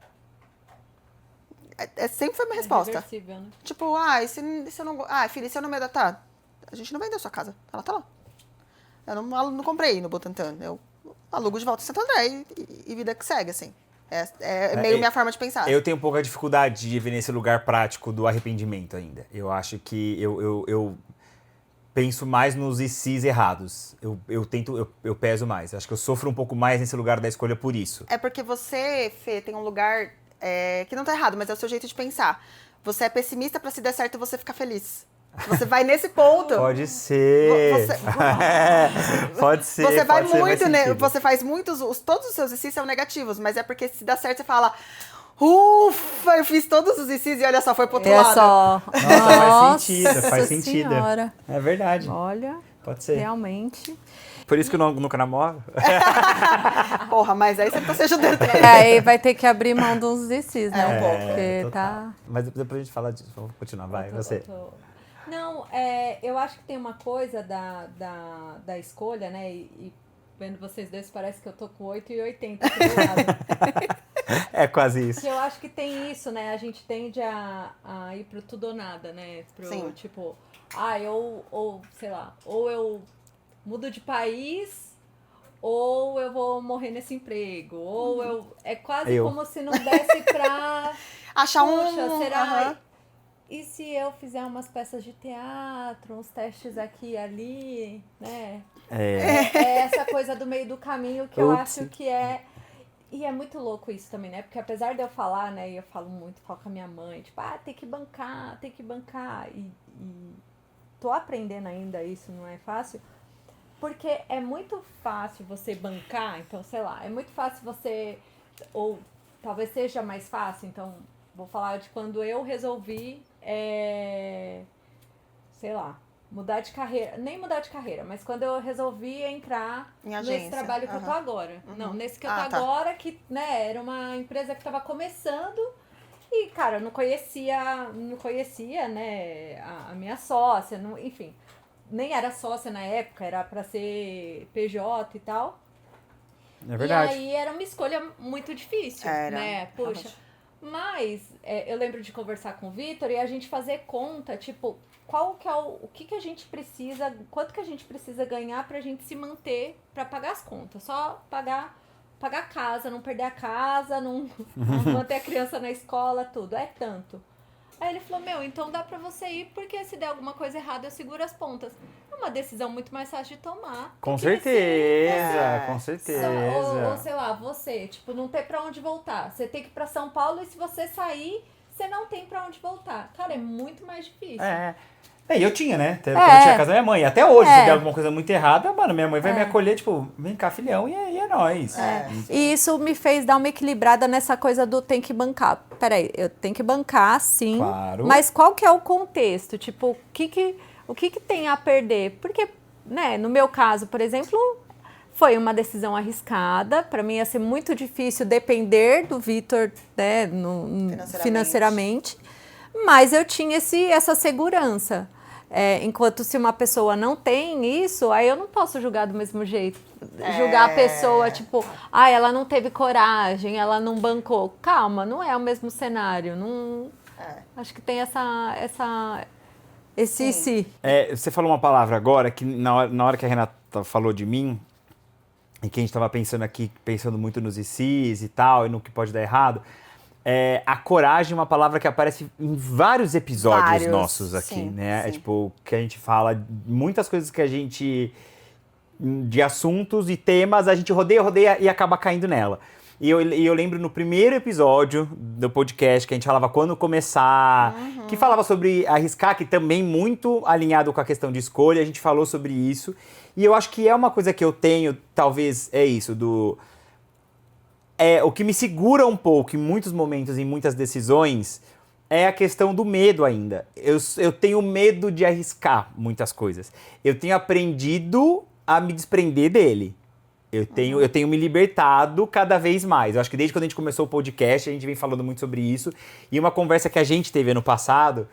Sempre foi a minha resposta. Reversível, né? Tipo, e se eu não... filha, e se eu não me adaptar? A gente não vendeu sua casa. Ela tá lá. Eu não comprei no Butantã. Eu alugo de volta em Santo André e vida que segue, assim. É meio minha forma de pensar. Eu tenho um pouco a dificuldade de ver nesse lugar prático do arrependimento ainda. Eu acho que eu penso mais nos ICs errados. Eu peso mais. Acho que eu sofro um pouco mais nesse lugar da escolha por isso. É porque você, Fê, tem um lugar... que não tá errado, mas é o seu jeito de pensar. Você é pessimista pra se der certo você ficar feliz. Você vai nesse ponto. Pode ser. Pode ser. Você vai pode ser, muito, né? Você faz todos os seus ICs são negativos, mas é porque se dá certo você fala, ufa, eu fiz todos os ICs e olha só, foi pro outro lado. Só. Nossa, faz sentido. Senhora. É verdade. Olha, Pode ser. realmente. Por isso que eu nunca namoro. Porra, mas aí você tá se ajudando. Aí vai ter que abrir mão dos ICs, né? Um pouco. Porque total. tá... Mas depois a gente fala disso. Vamos continuar, vai, você. Não, eu acho que tem uma coisa da escolha, né? E vendo vocês dois, parece que eu tô com 8,80 aqui do lado. É quase isso. Que eu acho que tem isso, né? A gente tende a ir pro tudo ou nada, né? Sim. Tipo, ou sei lá, ou eu mudo de país, ou eu vou morrer nesse emprego, ou eu... É quase como se não desse pra... Achar Poxa, será... Uhum. E se eu fizer umas peças de teatro, uns testes aqui e ali, né? É essa coisa do meio do caminho que eu acho que é... E é muito louco isso também, né? Porque apesar de eu falar, né? E eu falo com a minha mãe, tipo, tem que bancar, tem que bancar. E tô aprendendo ainda isso, não é fácil. Porque é muito fácil você bancar, então, sei lá, é muito fácil você... Ou talvez seja mais fácil, então... Vou falar de quando eu resolvi, sei lá, mudar de carreira. Nem mudar de carreira, mas quando eu resolvi entrar nesse trabalho que eu tô agora. Não, nesse que eu tô agora, que, né, era uma empresa que tava começando. E, cara, eu não conhecia, né, a minha sócia, enfim. Nem era sócia na época, era pra ser PJ e tal. É verdade. E aí era uma escolha muito difícil, né? Poxa... Mas eu lembro de conversar com o Vitor e a gente fazer conta, tipo, qual que é o que a gente precisa, quanto que a gente precisa ganhar pra gente se manter pra pagar as contas. Só pagar a casa, não perder a casa, não manter a criança na escola, tudo. É tanto. Aí ele falou, então dá pra você ir, porque se der alguma coisa errada eu seguro as pontas. É uma decisão muito mais fácil de tomar. Com certeza, com certeza. Ou sei lá, você, tipo, não ter pra onde voltar. Você tem que ir pra São Paulo e se você sair, você não tem pra onde voltar. Cara, é muito mais difícil. E eu tinha, né? Quando eu tinha a casa da minha mãe. Até hoje, se der alguma coisa muito errada, mano, minha mãe vai me acolher, tipo, vem cá, filhão, e aí é nóis. E isso me fez dar uma equilibrada nessa coisa do tem que bancar. Peraí, eu tenho que bancar, sim. Claro. Mas qual que é o contexto? Tipo, o que tem a perder? Porque, né, no meu caso, por exemplo, foi uma decisão arriscada. Para mim ia ser muito difícil depender do Vitor, né, financeiramente. Mas eu tinha essa segurança. Enquanto se uma pessoa não tem isso, aí eu não posso julgar do mesmo jeito. Julgar a pessoa, tipo, ela não teve coragem, ela não bancou. Calma, não é o mesmo cenário. Não... Acho que tem esse si. Você falou uma palavra agora que na hora que a Renata falou de mim, e que a gente estava pensando muito nos ICs e tal, e no que pode dar errado, a coragem é uma palavra que aparece em vários episódios nossos aqui, sim, né? Sim. Tipo, que a gente fala muitas coisas que a gente... de assuntos e temas, a gente rodeia e acaba caindo nela. E eu lembro no primeiro episódio do podcast que a gente falava quando começar, que falava sobre arriscar, que também muito alinhado com a questão de escolha, a gente falou sobre isso. E eu acho que é uma coisa que eu tenho, talvez é isso, o que me segura um pouco em muitos momentos, em muitas decisões, é a questão do medo ainda. Eu tenho medo de arriscar muitas coisas. Eu tenho aprendido a me desprender dele. Eu tenho me libertado cada vez mais. Eu acho que desde quando a gente começou o podcast, a gente vem falando muito sobre isso. E uma conversa que a gente teve ano passado,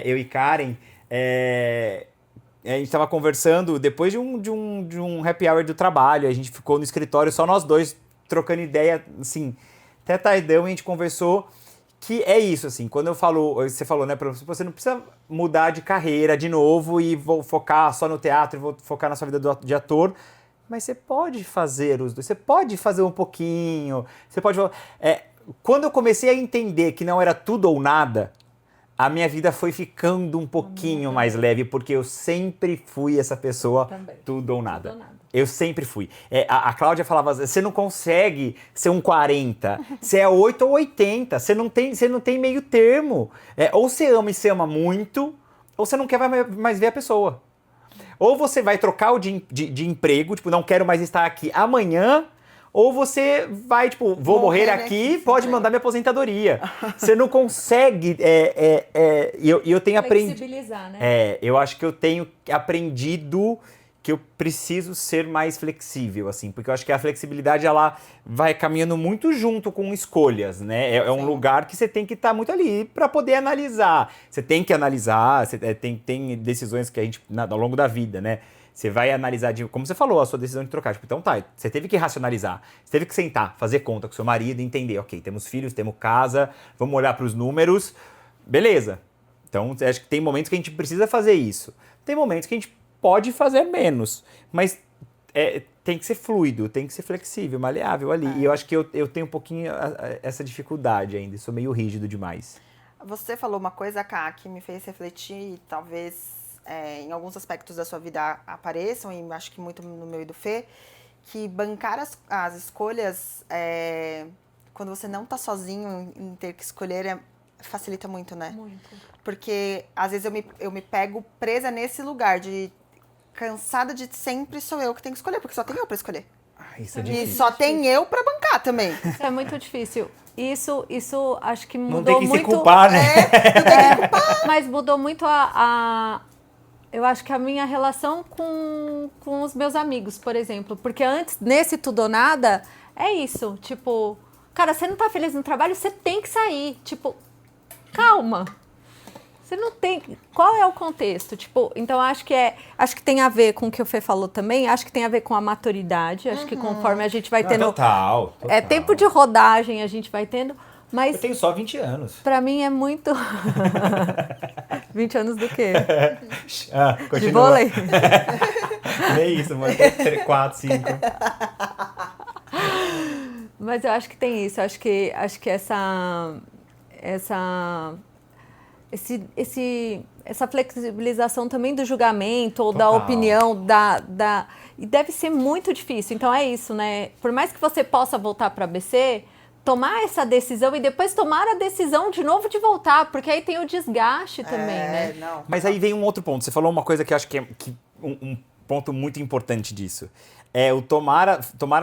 eu e Karen, a gente estava conversando depois de um happy hour do trabalho. A gente ficou no escritório, só nós dois, trocando ideia, assim, até tardão, a gente conversou. Que é isso, assim, quando você falou, né, você não precisa mudar de carreira de novo e vou focar só no teatro, vou focar na sua vida de ator, mas você pode fazer os dois, você pode fazer um pouquinho, você pode... quando eu comecei a entender que não era tudo ou nada, a minha vida foi ficando um pouquinho mais leve, porque eu sempre fui essa pessoa tudo ou nada. Tudo ou nada. Eu sempre fui. A Cláudia falava, você não consegue ser um 40, você é 8 ou 80, você não tem meio termo. Ou você ama e você ama muito, ou você não quer mais ver a pessoa. Ou você vai trocar de emprego, tipo, não quero mais estar aqui amanhã, ou você vai, tipo, vou morrer aqui, pode mandar minha aposentadoria. Você não consegue, eu tenho aprendido... Flexibilizar, né? Eu acho que eu tenho aprendido que eu preciso ser mais flexível, assim, porque eu acho que a flexibilidade, ela vai caminhando muito junto com escolhas, né? É um lugar que você tem que estar muito ali para poder analisar. Você tem que analisar, tem decisões que a gente, ao longo da vida, né? Você vai analisar, como você falou, a sua decisão de trocar. Tipo, então tá, você teve que racionalizar, você teve que sentar, fazer conta com seu marido, entender, ok, temos filhos, temos casa, vamos olhar para os números, beleza. Então, acho que tem momentos que a gente precisa fazer isso. Tem momentos que a gente pode fazer menos, mas tem que ser fluido, tem que ser flexível, maleável ali. E eu acho que eu tenho um pouquinho essa dificuldade ainda, sou meio rígido demais. Você falou uma coisa, Ká, que me fez refletir e talvez em alguns aspectos da sua vida apareçam, e acho que muito no meu e do Fê, que bancar as escolhas, quando você não tá sozinho em ter que escolher, facilita muito, né? Muito. Porque às vezes eu me pego presa nesse lugar de cansada de sempre sou eu que tenho que escolher, porque só tem eu pra escolher. Isso é difícil. E só tem eu pra bancar também. Isso é muito difícil. Isso acho que mudou não tem que muito. se culpar, né? Não tem que culpar. Mas mudou muito eu acho que a minha relação com os meus amigos, por exemplo. Porque antes, nesse tudo ou nada, é isso. Tipo, cara, você não tá feliz no trabalho, você tem que sair. Tipo, calma. Você não tem... Qual é o contexto? Tipo, então acho que tem a ver com o que o Fê falou também. Acho que tem a ver com a maturidade. Acho que conforme a gente vai tendo... Total. tempo de rodagem a gente vai tendo. Mas eu tenho só 20 anos. Pra mim é muito... 20 anos do quê? Continua. De vôlei? Nem isso, mano. 4, 5. Mas eu acho que tem isso. Acho que essa flexibilização também do julgamento ou da opinião, e deve ser muito difícil. Então é isso, né? Por mais que você possa voltar para a ABC, tomar essa decisão e depois tomar a decisão de novo de voltar, porque aí tem o desgaste também, né? Não. Mas aí vem um outro ponto. Você falou uma coisa que eu acho que é um ponto muito importante disso. É o tomar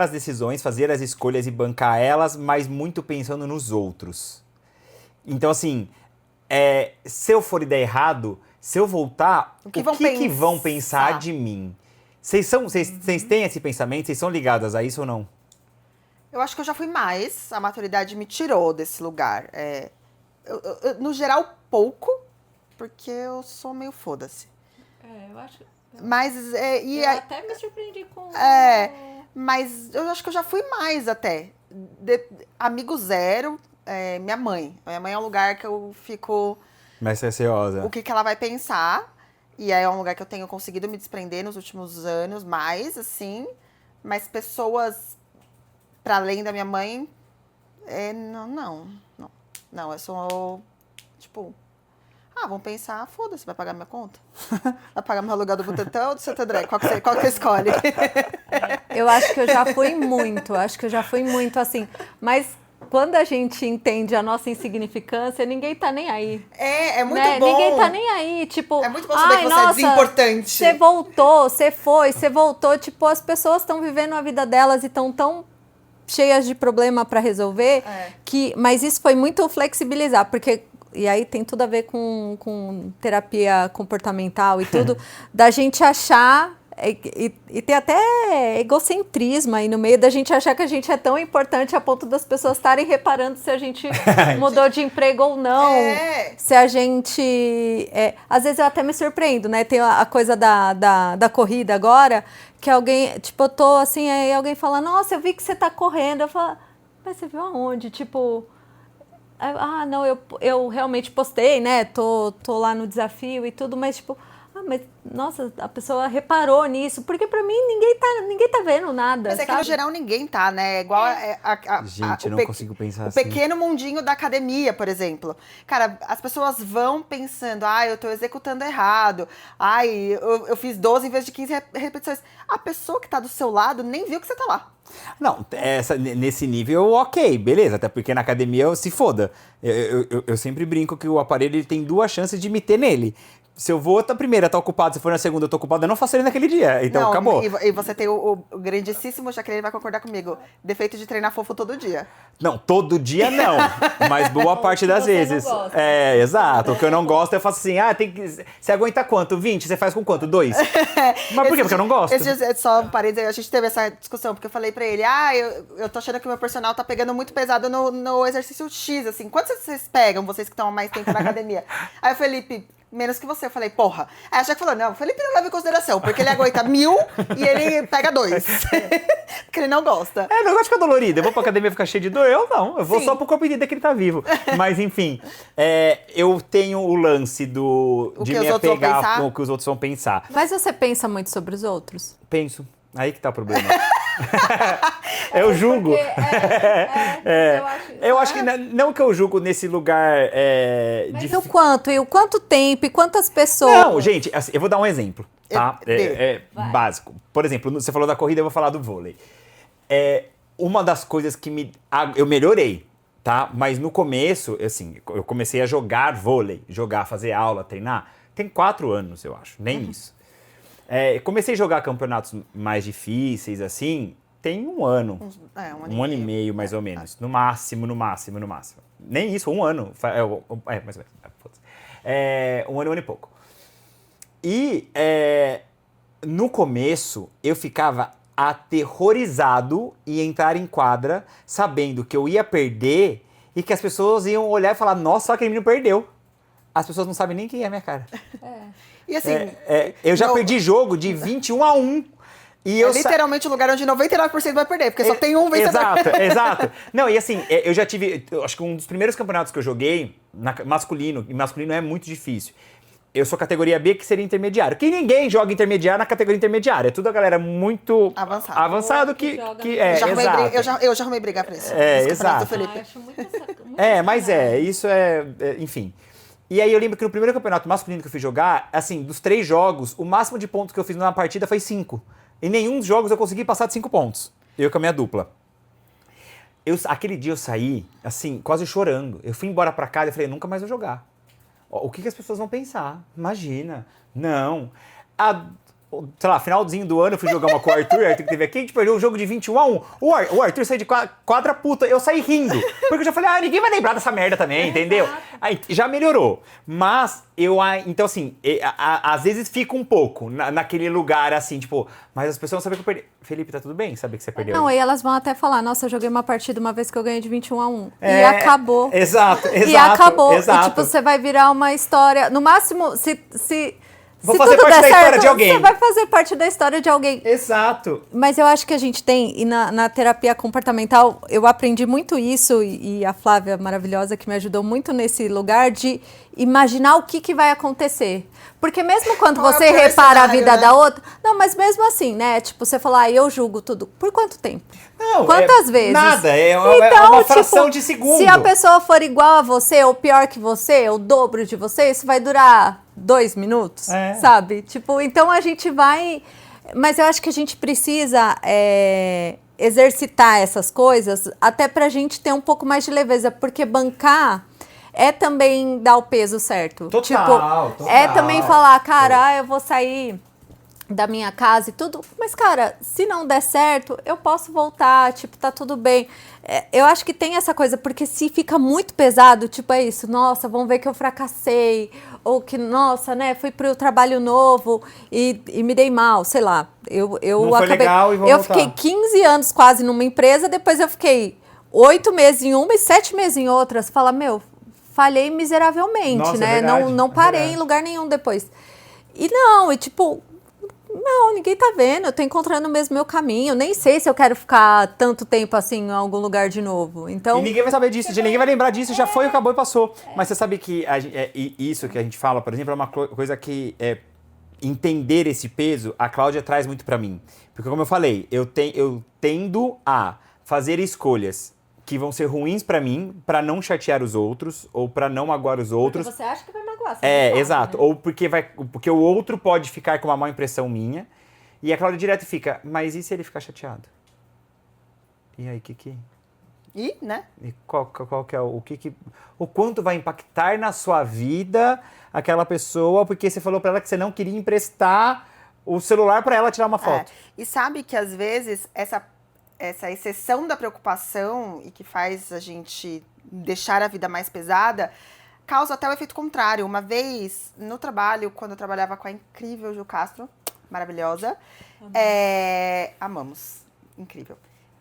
as decisões, fazer as escolhas e bancar elas, mas muito pensando nos outros. Então, assim... se eu for e der errado, se eu voltar, o que vão pensar de mim? Vocês têm esse pensamento? Vocês são ligadas a isso ou não? Eu acho que eu já fui mais. A maturidade me tirou desse lugar. Eu, no geral, pouco, porque eu sou meio foda-se. Eu acho... Mas... eu até me surpreendi com... mas eu acho que eu já fui mais até. Amigo zero... minha mãe. Minha mãe é um lugar que eu fico... Mais receosa. O que ela vai pensar. E aí é um lugar que eu tenho conseguido me desprender nos últimos anos, mais, assim. Mas pessoas para além da minha mãe... Não, eu sou... Tipo... vamos pensar, foda-se, vai pagar minha conta? Vai pagar meu aluguel do Butantã ou do Santo André? Qual que você escolhe? Eu acho que eu já fui muito assim. Mas quando a gente entende a nossa insignificância, ninguém tá nem aí. É muito né? bom. Ninguém tá nem aí, tipo... É muito bom saber que você é desimportante. Você voltou, você voltou. Tipo, as pessoas estão vivendo a vida delas e estão tão cheias de problema para resolver, mas isso foi muito flexibilizar, porque... E aí tem tudo a ver com terapia comportamental e tudo, da gente achar... E tem até egocentrismo aí no meio da gente achar que a gente é tão importante a ponto das pessoas estarem reparando se a gente mudou de emprego ou não. Se a gente... às vezes eu até me surpreendo, né? Tem a coisa da corrida agora, que alguém... Tipo, eu tô assim, aí alguém fala, nossa, eu vi que você tá correndo. Eu falo, mas você viu aonde? Tipo... não, eu realmente postei, né? Tô lá no desafio e tudo, mas tipo... mas, nossa, a pessoa reparou nisso, porque pra mim ninguém tá vendo nada. Mas é que no geral ninguém tá, né? Igual Gente, eu não consigo pensar assim. O pequeno mundinho da academia, por exemplo. Cara, as pessoas vão pensando, eu tô executando errado. Eu fiz 12 em vez de 15 repetições. A pessoa que tá do seu lado nem viu que você tá lá. Não, nesse nível, ok, beleza. Até porque na academia eu se foda. Eu sempre brinco que o aparelho ele tem 2 chances de me ter nele. Se eu vou, a primeira tá ocupado, se for na segunda eu tô ocupado, eu não faço ele naquele dia. Então acabou. E você tem o grandíssimo, já que ele vai concordar comigo, defeito de treinar fofo todo dia. Não, todo dia não. Mas boa parte das vezes. Exato. O que eu não gosto, eu faço assim, você aguenta quanto? 20? Você faz com quanto? 2? Mas por quê? Porque eu não gosto. Só um parênteses aí, a gente teve essa discussão, porque eu falei pra ele, eu tô achando que o meu personal tá pegando muito pesado no exercício X, assim. Quantos vocês pegam, vocês que estão há mais tempo na academia? Aí o Felipe... Menos que você. Eu falei, porra. Aí a Jaque falou, não, o Felipe não leva em consideração, porque ele aguenta 1000 e ele pega 2. Porque ele não gosta. Não gosto de ficar dolorido. Eu vou pra academia ficar cheio de dor? Eu não. Eu vou só pro corpo entender que ele tá vivo. Mas, enfim, eu tenho o lance de me apegar com o que os outros vão pensar. Mas você pensa muito sobre os outros? Penso. Aí que tá o problema. Eu julgo. Eu acho que não que eu julgo nesse lugar. Mas o quanto? E o quanto tempo? E quantas pessoas? Não, gente, assim, eu vou dar um exemplo, tá? Básico. Por exemplo, você falou da corrida, eu vou falar do vôlei. Uma das coisas que eu melhorei, tá? Mas no começo, assim, eu comecei a jogar vôlei, fazer aula, treinar. Tem 4 anos, eu acho, nem isso. Comecei a jogar campeonatos mais difíceis, assim, tem 1 ano. Um ano e meio, mais ou menos. No máximo. Nem isso, 1 ano. Mais ou menos. 1 ano e pouco. E no começo, eu ficava aterrorizado em entrar em quadra, sabendo que eu ia perder e que as pessoas iam olhar e falar, nossa, aquele menino perdeu. As pessoas não sabem nem quem é a minha cara. E assim... eu já perdi jogo de 21-1. E literalmente o lugar onde 99% vai perder, porque só tem um vencedor. Exato. Não, e assim, eu já tive... Acho que um dos primeiros campeonatos que eu joguei, masculino, e masculino é muito difícil. Eu sou categoria B, que seria intermediário. Que ninguém joga intermediário na categoria intermediária. É tudo a galera muito avançado que eu já arrumei brigar pra isso. Exato. Enfim... E aí eu lembro que no primeiro campeonato masculino que eu fui jogar, assim, dos 3 jogos, o máximo de pontos que eu fiz numa partida foi 5. Em nenhum dos jogos eu consegui passar de 5 pontos. Eu com a minha dupla. Aquele dia eu saí, assim, quase chorando. Eu fui embora pra casa e falei, nunca mais vou jogar. O que as pessoas vão pensar? Imagina. Não. Sei lá, finalzinho do ano eu fui jogar uma com o Arthur que teve aqui, a gente perdeu um jogo de 21-1. O Arthur saiu de quadra puta, eu saí rindo. Porque eu já falei, ninguém vai lembrar dessa merda também, entendeu? Aí já melhorou. Mas então assim, às vezes fica um pouco naquele lugar assim, tipo, mas as pessoas não sabem que eu perdi. Felipe, tá tudo bem saber que você perdeu? Não, aí elas vão até falar, nossa, eu joguei uma partida uma vez que eu ganhei de 21-1. E acabou. Exato. E acabou. E tipo, você vai virar uma história. No máximo, Vou fazer parte da história de alguém. Você vai fazer parte da história de alguém. Exato. Mas eu acho que a gente tem, e na terapia comportamental, eu aprendi muito isso, e a Flávia maravilhosa que me ajudou muito nesse lugar de imaginar o que vai acontecer. Porque mesmo quando você repara a vida da outra... Não, mas mesmo assim, né? Tipo, você fala, eu julgo tudo. Por quanto tempo? Não, quantas vezes? Nada, então, uma fração de segundo. Se a pessoa for igual a você, ou pior que você, ou o dobro de você, isso vai durar 2 minutos, sabe? Tipo, então a gente vai... Mas eu acho que a gente precisa exercitar essas coisas até pra gente ter um pouco mais de leveza, porque bancar é também dar o peso certo. Total. É também falar, cara, eu vou sair da minha casa e tudo, mas cara, se não der certo, eu posso voltar, tipo, tá tudo bem. Eu acho que tem essa coisa, porque se fica muito pesado, tipo, é isso, nossa, vão ver que eu fracassei, ou que, nossa, né, fui pro trabalho novo e me dei mal, sei lá. Eu não foi acabei, legal e vou eu voltar. fiquei 15 anos quase numa empresa, depois eu fiquei 8 meses em uma e 7 meses em outras. Fala, meu, falhei miseravelmente, Nossa, né? é verdade, não parei verdade. em lugar nenhum depois. E tipo, não, ninguém tá vendo, eu tô encontrando mesmo meu caminho. Nem sei se eu quero ficar tanto tempo assim em algum lugar de novo. Então, E ninguém vai saber disso, ninguém vai lembrar disso, já foi, acabou e passou. Mas você sabe que isso que a gente fala, por exemplo, é uma coisa que entender esse peso, a Cláudia traz muito pra mim. Porque como eu falei, eu tendo a fazer escolhas que vão ser ruins pra mim, pra não chatear os outros, ou pra não magoar os outros. porque você acha que vai magoar. Você não sabe, Exato. né? Ou porque o outro pode ficar com uma má impressão minha. E a Cláudia direto fica, mas e se ele ficar chateado? E aí, E, né? E qual que é o quanto vai impactar na sua vida aquela pessoa, porque você falou pra ela que você não queria emprestar o celular pra ela tirar uma foto. E sabe que às vezes essa exceção da preocupação e que faz a gente deixar a vida mais pesada causa até o efeito contrário. Uma vez no trabalho, quando eu trabalhava com a incrível Ju Castro, maravilhosa, amamos, incrível.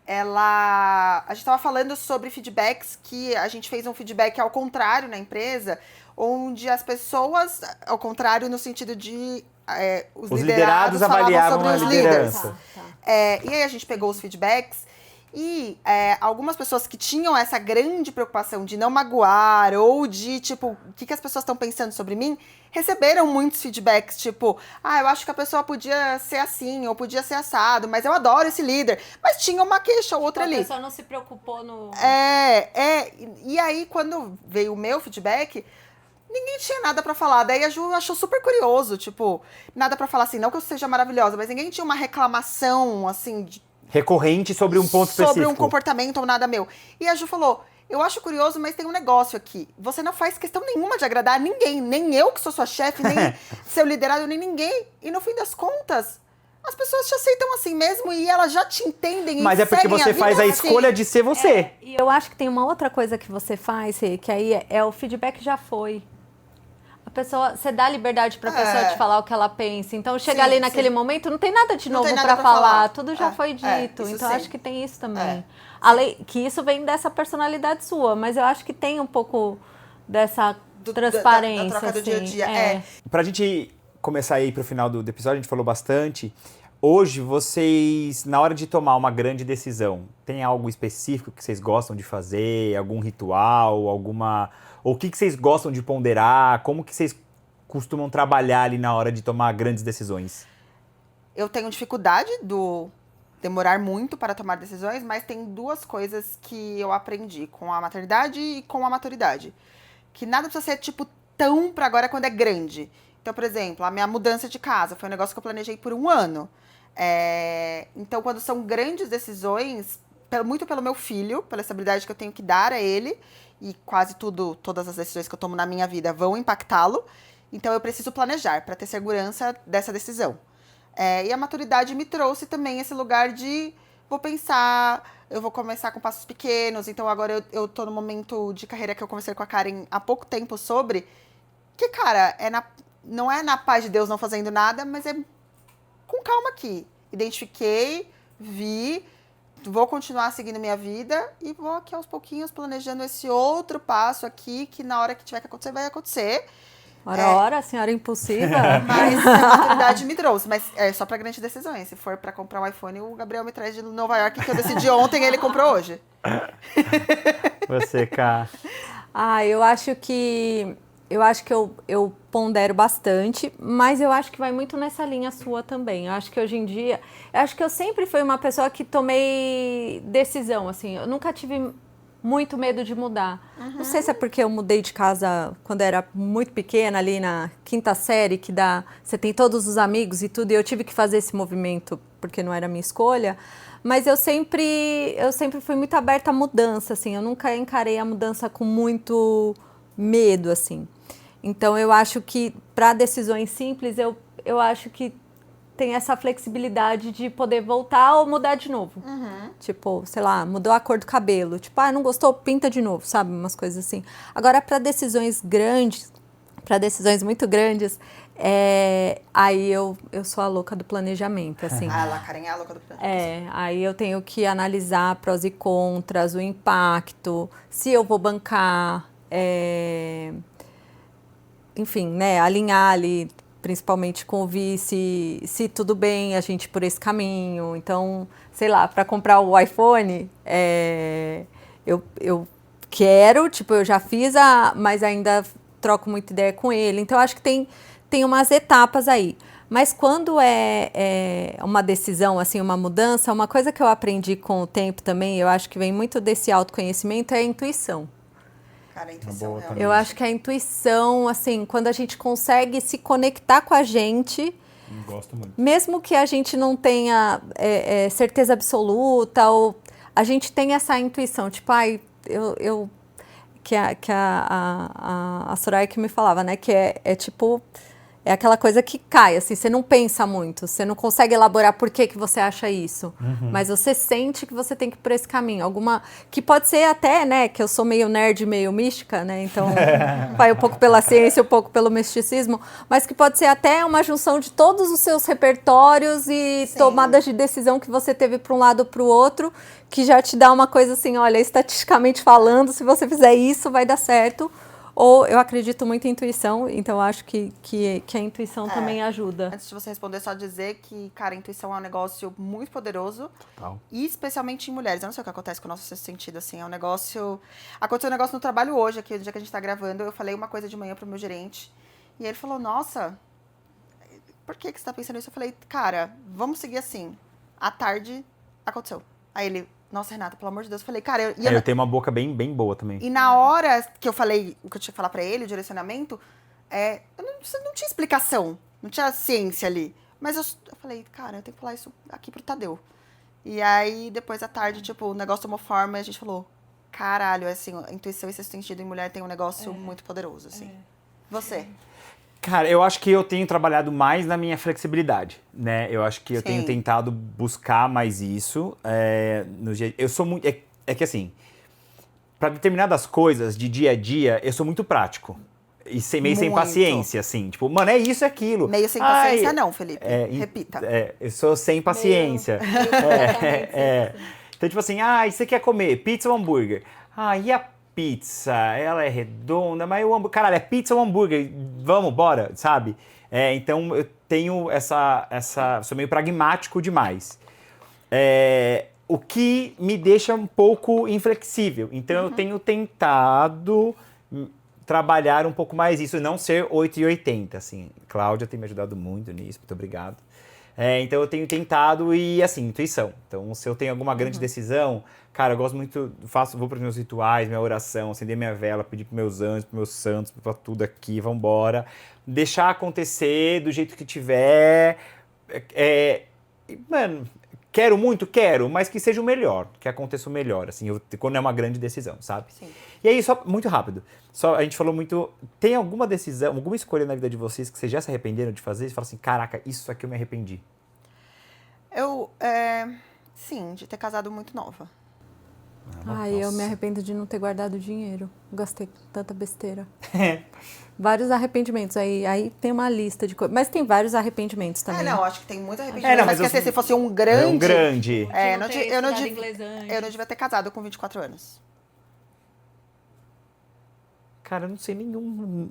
A gente estava falando sobre feedbacks, que a gente fez um feedback ao contrário na empresa, onde as pessoas, ao contrário no sentido de os liderados avaliavam falavam sobre a os líderes. liderança. E aí a gente pegou os feedbacks e algumas pessoas que tinham essa grande preocupação de não magoar ou de, tipo, o que as pessoas estão pensando sobre mim, receberam muitos feedbacks, tipo, eu acho que a pessoa podia ser assim, ou podia ser assado, mas eu adoro esse líder. Mas tinha uma queixa ou outra ali. A pessoa não se preocupou no... E aí, quando veio o meu feedback, ninguém tinha nada pra falar. Daí a Ju achou super curioso, tipo, nada pra falar assim, não que eu seja maravilhosa, mas ninguém tinha uma reclamação, assim, Recorrente sobre um ponto específico. sobre um comportamento ou nada meu. E a Ju falou, eu acho curioso, mas tem um negócio aqui. Você não faz questão nenhuma de agradar ninguém, nem eu que sou sua chefe, nem seu liderado, nem ninguém. E no fim das contas, as pessoas te aceitam assim mesmo e elas já te entendem. Mas e é porque seguem você vida faz a assim. escolha de ser você. E eu acho que tem uma outra coisa que você faz, Rê, que aí é o feedback já foi. A pessoa, você dá liberdade pra pessoa de falar o que ela pensa. Então, chega ali naquele momento, não tem nada de novo pra falar. Tudo já foi dito. Então, acho que tem isso também. Além, que isso vem dessa personalidade sua, mas eu acho que tem um pouco dessa transparência. Da troca do dia a dia. Pra gente começar aí pro final do episódio, a gente falou bastante. Hoje, vocês, na hora de tomar uma grande decisão, tem algo específico que vocês gostam de fazer? Algum ritual? Ou o que vocês gostam de ponderar? Como que vocês costumam trabalhar ali na hora de tomar grandes decisões? Eu tenho dificuldade do demorar muito para tomar decisões, mas tem duas coisas que eu aprendi com a maternidade e com a maturidade. Que nada precisa ser, tipo, tão pra agora quando é grande. Então, por exemplo, a minha mudança de casa foi um negócio que eu planejei por 1 ano. Então, quando são grandes decisões, muito pelo meu filho, pela estabilidade que eu tenho que dar a ele, e quase todas as decisões que eu tomo na minha vida vão impactá-lo. Então, eu preciso planejar para ter segurança dessa decisão. E a maturidade me trouxe também esse lugar de vou pensar, eu vou começar com passos pequenos. Então, agora eu tô no momento de carreira que eu conversei com a Karen há pouco tempo sobre que, cara, não é na paz de Deus não fazendo nada, mas é com calma aqui. Identifiquei, vi, vou continuar seguindo minha vida e vou aqui aos pouquinhos planejando esse outro passo aqui que na hora que tiver que acontecer, vai acontecer. Ora, senhora impulsiva. Mas a maturidade me trouxe. Mas é só pra grandes decisões. Se for pra comprar um iPhone, o Gabriel me traz de Nova York, que eu decidi ontem e ele comprou hoje. Você, Cá. Eu acho que eu pondero bastante, mas eu acho que vai muito nessa linha sua também. Eu acho que hoje em dia, eu acho que eu sempre fui uma pessoa que tomei decisão, assim, eu nunca tive muito medo de mudar. Não sei se é porque eu mudei de casa quando era muito pequena, ali na 5ª série, que você tem todos os amigos e tudo, e eu tive que fazer esse movimento porque não era minha escolha. Mas eu sempre fui muito aberta à mudança, assim. Eu nunca encarei a mudança com muito medo, assim. Então, eu acho que para decisões simples, eu acho que tem essa flexibilidade de poder voltar ou mudar de novo. Tipo, sei lá, mudou a cor do cabelo. Tipo, não gostou, pinta de novo, sabe? Umas coisas assim. Agora, para decisões grandes, para decisões muito grandes, aí eu sou a louca do planejamento, assim. A Karen é a louca do planejamento. Aí eu tenho que analisar prós e contras, o impacto, se eu vou bancar, enfim, né, alinhar ali, principalmente com o vice, se tudo bem a gente ir por esse caminho. Então, sei lá, para comprar o iPhone, eu quero, tipo, eu já fiz, mas ainda troco muita ideia com ele. Então, acho que tem umas etapas aí. Mas quando é uma decisão, assim, uma mudança, uma coisa que eu aprendi com o tempo também, eu acho que vem muito desse autoconhecimento, é a intuição. Cara, a intuição boa realmente. Eu acho que a intuição, assim, quando a gente consegue se conectar com a gente, Gosto muito. mesmo que a gente não tenha certeza absoluta, ou a gente tem essa intuição, tipo, que a Soraya que me falava, né, que tipo, é aquela coisa que cai, assim, você não pensa muito, você não consegue elaborar por que você acha isso, mas você sente que você tem que ir por esse caminho, que pode ser até, né, que eu sou meio nerd, meio mística, né, então vai um pouco pela ciência, um pouco pelo misticismo, mas que pode ser até uma junção de todos os seus repertórios e tomadas de decisão que você teve para um lado ou para o outro, que já te dá uma coisa assim, olha, estatisticamente falando, se você fizer isso, vai dar certo. Ou eu acredito muito em intuição, então eu acho que a intuição também ajuda. Antes de você responder, só dizer que, cara, a intuição é um negócio muito poderoso. Total. E especialmente em mulheres. Eu não sei o que acontece com o nosso sexto sentido, assim. É um negócio... Aconteceu um negócio no trabalho hoje, aqui, no dia que a gente tá gravando. Eu falei uma coisa de manhã pro meu gerente. E ele falou, nossa, por que você tá pensando isso? Eu falei, cara, vamos seguir assim. À tarde, aconteceu. Aí ele... Nossa, Renata, pelo amor de Deus. Eu falei, cara... Eu tenho uma boca bem boa também. E na hora que eu falei o que eu tinha que falar pra ele, o direcionamento, não tinha explicação. Não tinha ciência ali. Mas eu falei, cara, eu tenho que falar isso aqui pro Tadeu. E aí, depois à tarde, tipo, o negócio tomou forma e a gente falou, caralho, assim, a intuição e sexto sentido em mulher tem um negócio muito poderoso, assim. Você? Cara, eu acho que eu tenho trabalhado mais na minha flexibilidade, né? Eu acho que eu tenho tentado buscar mais isso. Eu sou muito... É que assim, para determinadas coisas de dia a dia, eu sou muito prático. E meio sem paciência, assim. Tipo, mano, é isso e aquilo. Meio sem paciência não, Felipe. Repita. Eu sou sem paciência. Então, tipo assim, você quer comer pizza ou hambúrguer? E a pizza, ela é redonda, mas o hambúrguer... Caralho, é pizza ou hambúrguer? Vamos, bora, sabe? Então, eu tenho sou meio pragmático demais. O que me deixa um pouco inflexível. Então, eu tenho tentado trabalhar um pouco mais isso, não ser 8 e 80, assim. Cláudia tem me ajudado muito nisso, muito obrigado. Então, eu tenho tentado e, assim, intuição. Então, se eu tenho alguma grande decisão, cara, eu gosto muito, vou para os meus rituais, minha oração, acender minha vela, pedir para meus anjos, para meus santos, para tudo aqui, vambora. Deixar acontecer do jeito que tiver. Mano, quero muito, mas que seja o melhor, que aconteça o melhor, assim, quando é uma grande decisão, sabe? Sim. E aí, só muito rápido, a gente falou muito, tem alguma decisão, alguma escolha na vida de vocês que vocês já se arrependeram de fazer? Você fala assim, caraca, isso aqui eu me arrependi. Sim, de ter casado muito nova. Eu me arrependo de não ter guardado dinheiro. Gastei tanta besteira. Vários arrependimentos. Aí tem uma lista de coisas. Mas tem vários arrependimentos também. Não, acho que tem muito arrependimento. Mas se fosse um grande... Um grande. Eu não devia ter casado com 24 anos. Cara, eu não sei nenhum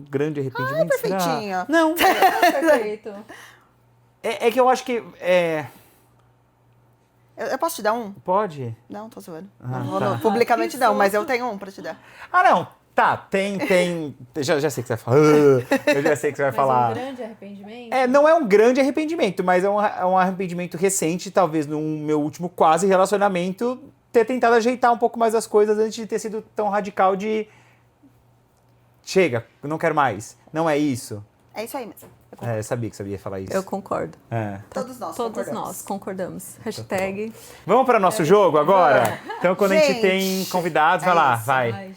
grande arrependimento. Perfeitinho. Não. Perfeito. É que eu acho que... Eu posso te dar um? Pode? Não, tô zoando. Publicamente não, mas eu tenho um pra te dar. Não. Tá, tem. Já sei o que você vai falar. Eu já sei o que você vai falar. Um grande arrependimento? Não é um grande arrependimento, mas é um arrependimento recente, talvez no meu último quase relacionamento, ter tentado ajeitar um pouco mais as coisas antes de ter sido tão radical de... Chega, não quero mais. Não é isso. É isso aí mesmo. Eu sabia que você ia falar isso. Eu concordo. Todos nós Todos concordamos. nós concordamos. Hashtag. Vamos para o nosso jogo agora? Então, quando a gente Gente, tem convidados, vai lá, isso. vai.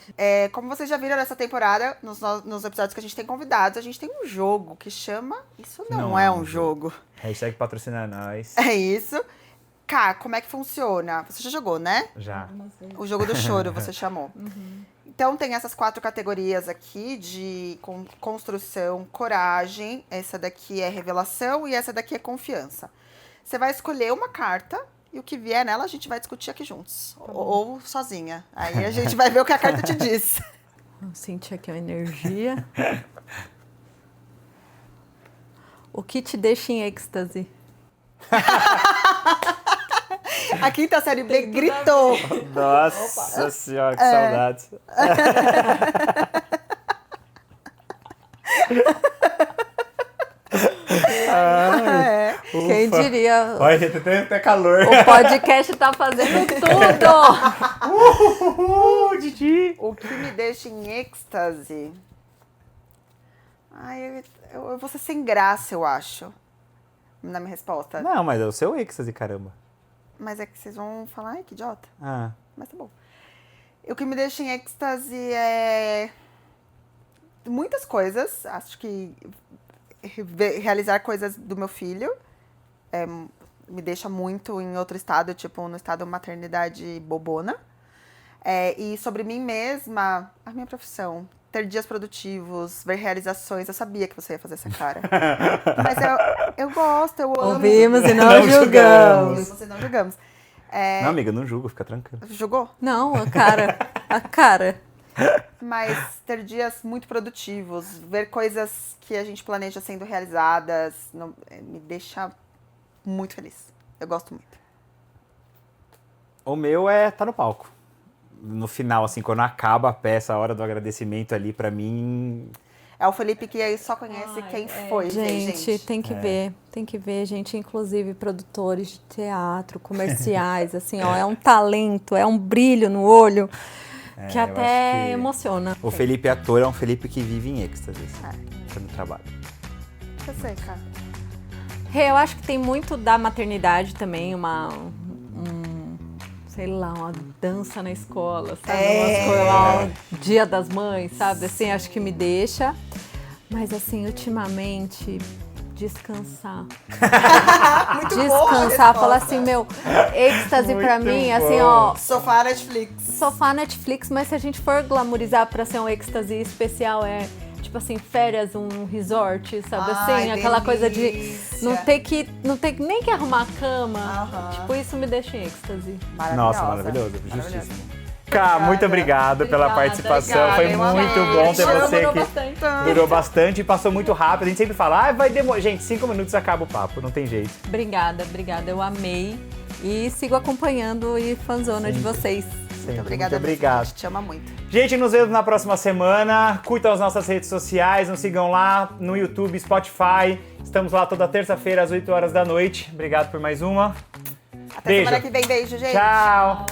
Como vocês já viram nessa temporada, nos episódios que a gente tem convidados, a gente tem um jogo que chama... Isso não é um jogo. Hashtag patrocina nós. É isso. Cá, como é que funciona? Você já jogou, né? Já. O jogo do choro, você chamou. Então, tem essas 4 categorias aqui de construção, coragem. Essa daqui é revelação e essa daqui é confiança. Você vai escolher uma carta e o que vier nela a gente vai discutir aqui juntos. Ou sozinha. Aí a gente vai ver o que a carta te diz. Vamos sentir aqui uma energia. O que te deixa em êxtase? A quinta série B gritou. Nossa senhora, que saudades. Quem diria? Olha, tem até calor. O podcast tá fazendo tudo! Didi. O que me deixa em êxtase? Ai, eu vou ser sem graça, eu acho. Na minha resposta. Não, mas é o seu êxtase, caramba. Mas é que vocês vão falar, ai, que idiota. Ah. Mas tá bom. O que me deixa em êxtase é... muitas coisas. Acho que realizar coisas do meu filho me deixa muito em outro estado, tipo no estado maternidade bobona. E sobre mim mesma, a minha profissão. Ter dias produtivos, ver realizações. Eu sabia que você ia fazer essa cara. Mas eu gosto, eu amo. Ouvimos e não Não julgamos. Você não julgamos. Não, amiga, não julgo, fica tranquilo. Jogou? Não, a cara. A cara. Mas ter dias muito produtivos, ver coisas que a gente planeja sendo realizadas, me deixa muito feliz. Eu gosto muito. O meu tá no palco. No final, assim, quando acaba a peça, a hora do agradecimento ali, pra mim... É o Felipe que aí só conhece quem foi, gente. Tem que ver. Tem que ver, gente. Inclusive, produtores de teatro, comerciais, assim, ó. É um talento, é um brilho no olho que eu até acho que emociona. O Felipe ator é um Felipe que vive em êxtase, assim, quando trabalha. Eu sei, cara. Eu acho que tem muito da maternidade também, sei lá, uma dança na escola, sabe? Umas coisas lá, Dia das Mães, sabe? Assim, acho que me deixa. Mas assim, ultimamente, descansar. Muito Descansar, boa falar assim, êxtase pra mim, assim, ó. Sofá Netflix. Sofá Netflix, mas se a gente for glamorizar pra ser um êxtase especial, tipo assim, férias, um resort, sabe? Assim, aquela coisa de não ter nem que arrumar a cama. Tipo, isso me deixa em êxtase. Nossa, maravilhoso, justíssimo. Cá, muito obrigado pela participação. Foi eu amei. muito bom ter você Durou aqui. bastante. Durou bastante e passou muito rápido. A gente sempre fala, vai demorar. Gente, 5 minutos acaba o papo, não tem jeito. Obrigada. Eu amei. E sigo acompanhando e fanzona de vocês. Sempre. Obrigada. Muito obrigado. A gente te ama muito. Gente, nos vemos na próxima semana. Curtam as nossas redes sociais, nos sigam lá no YouTube, Spotify. Estamos lá toda terça-feira às 8 horas da noite. Obrigado por mais uma. Até Beijo. semana que vem. Beijo, gente. Tchau.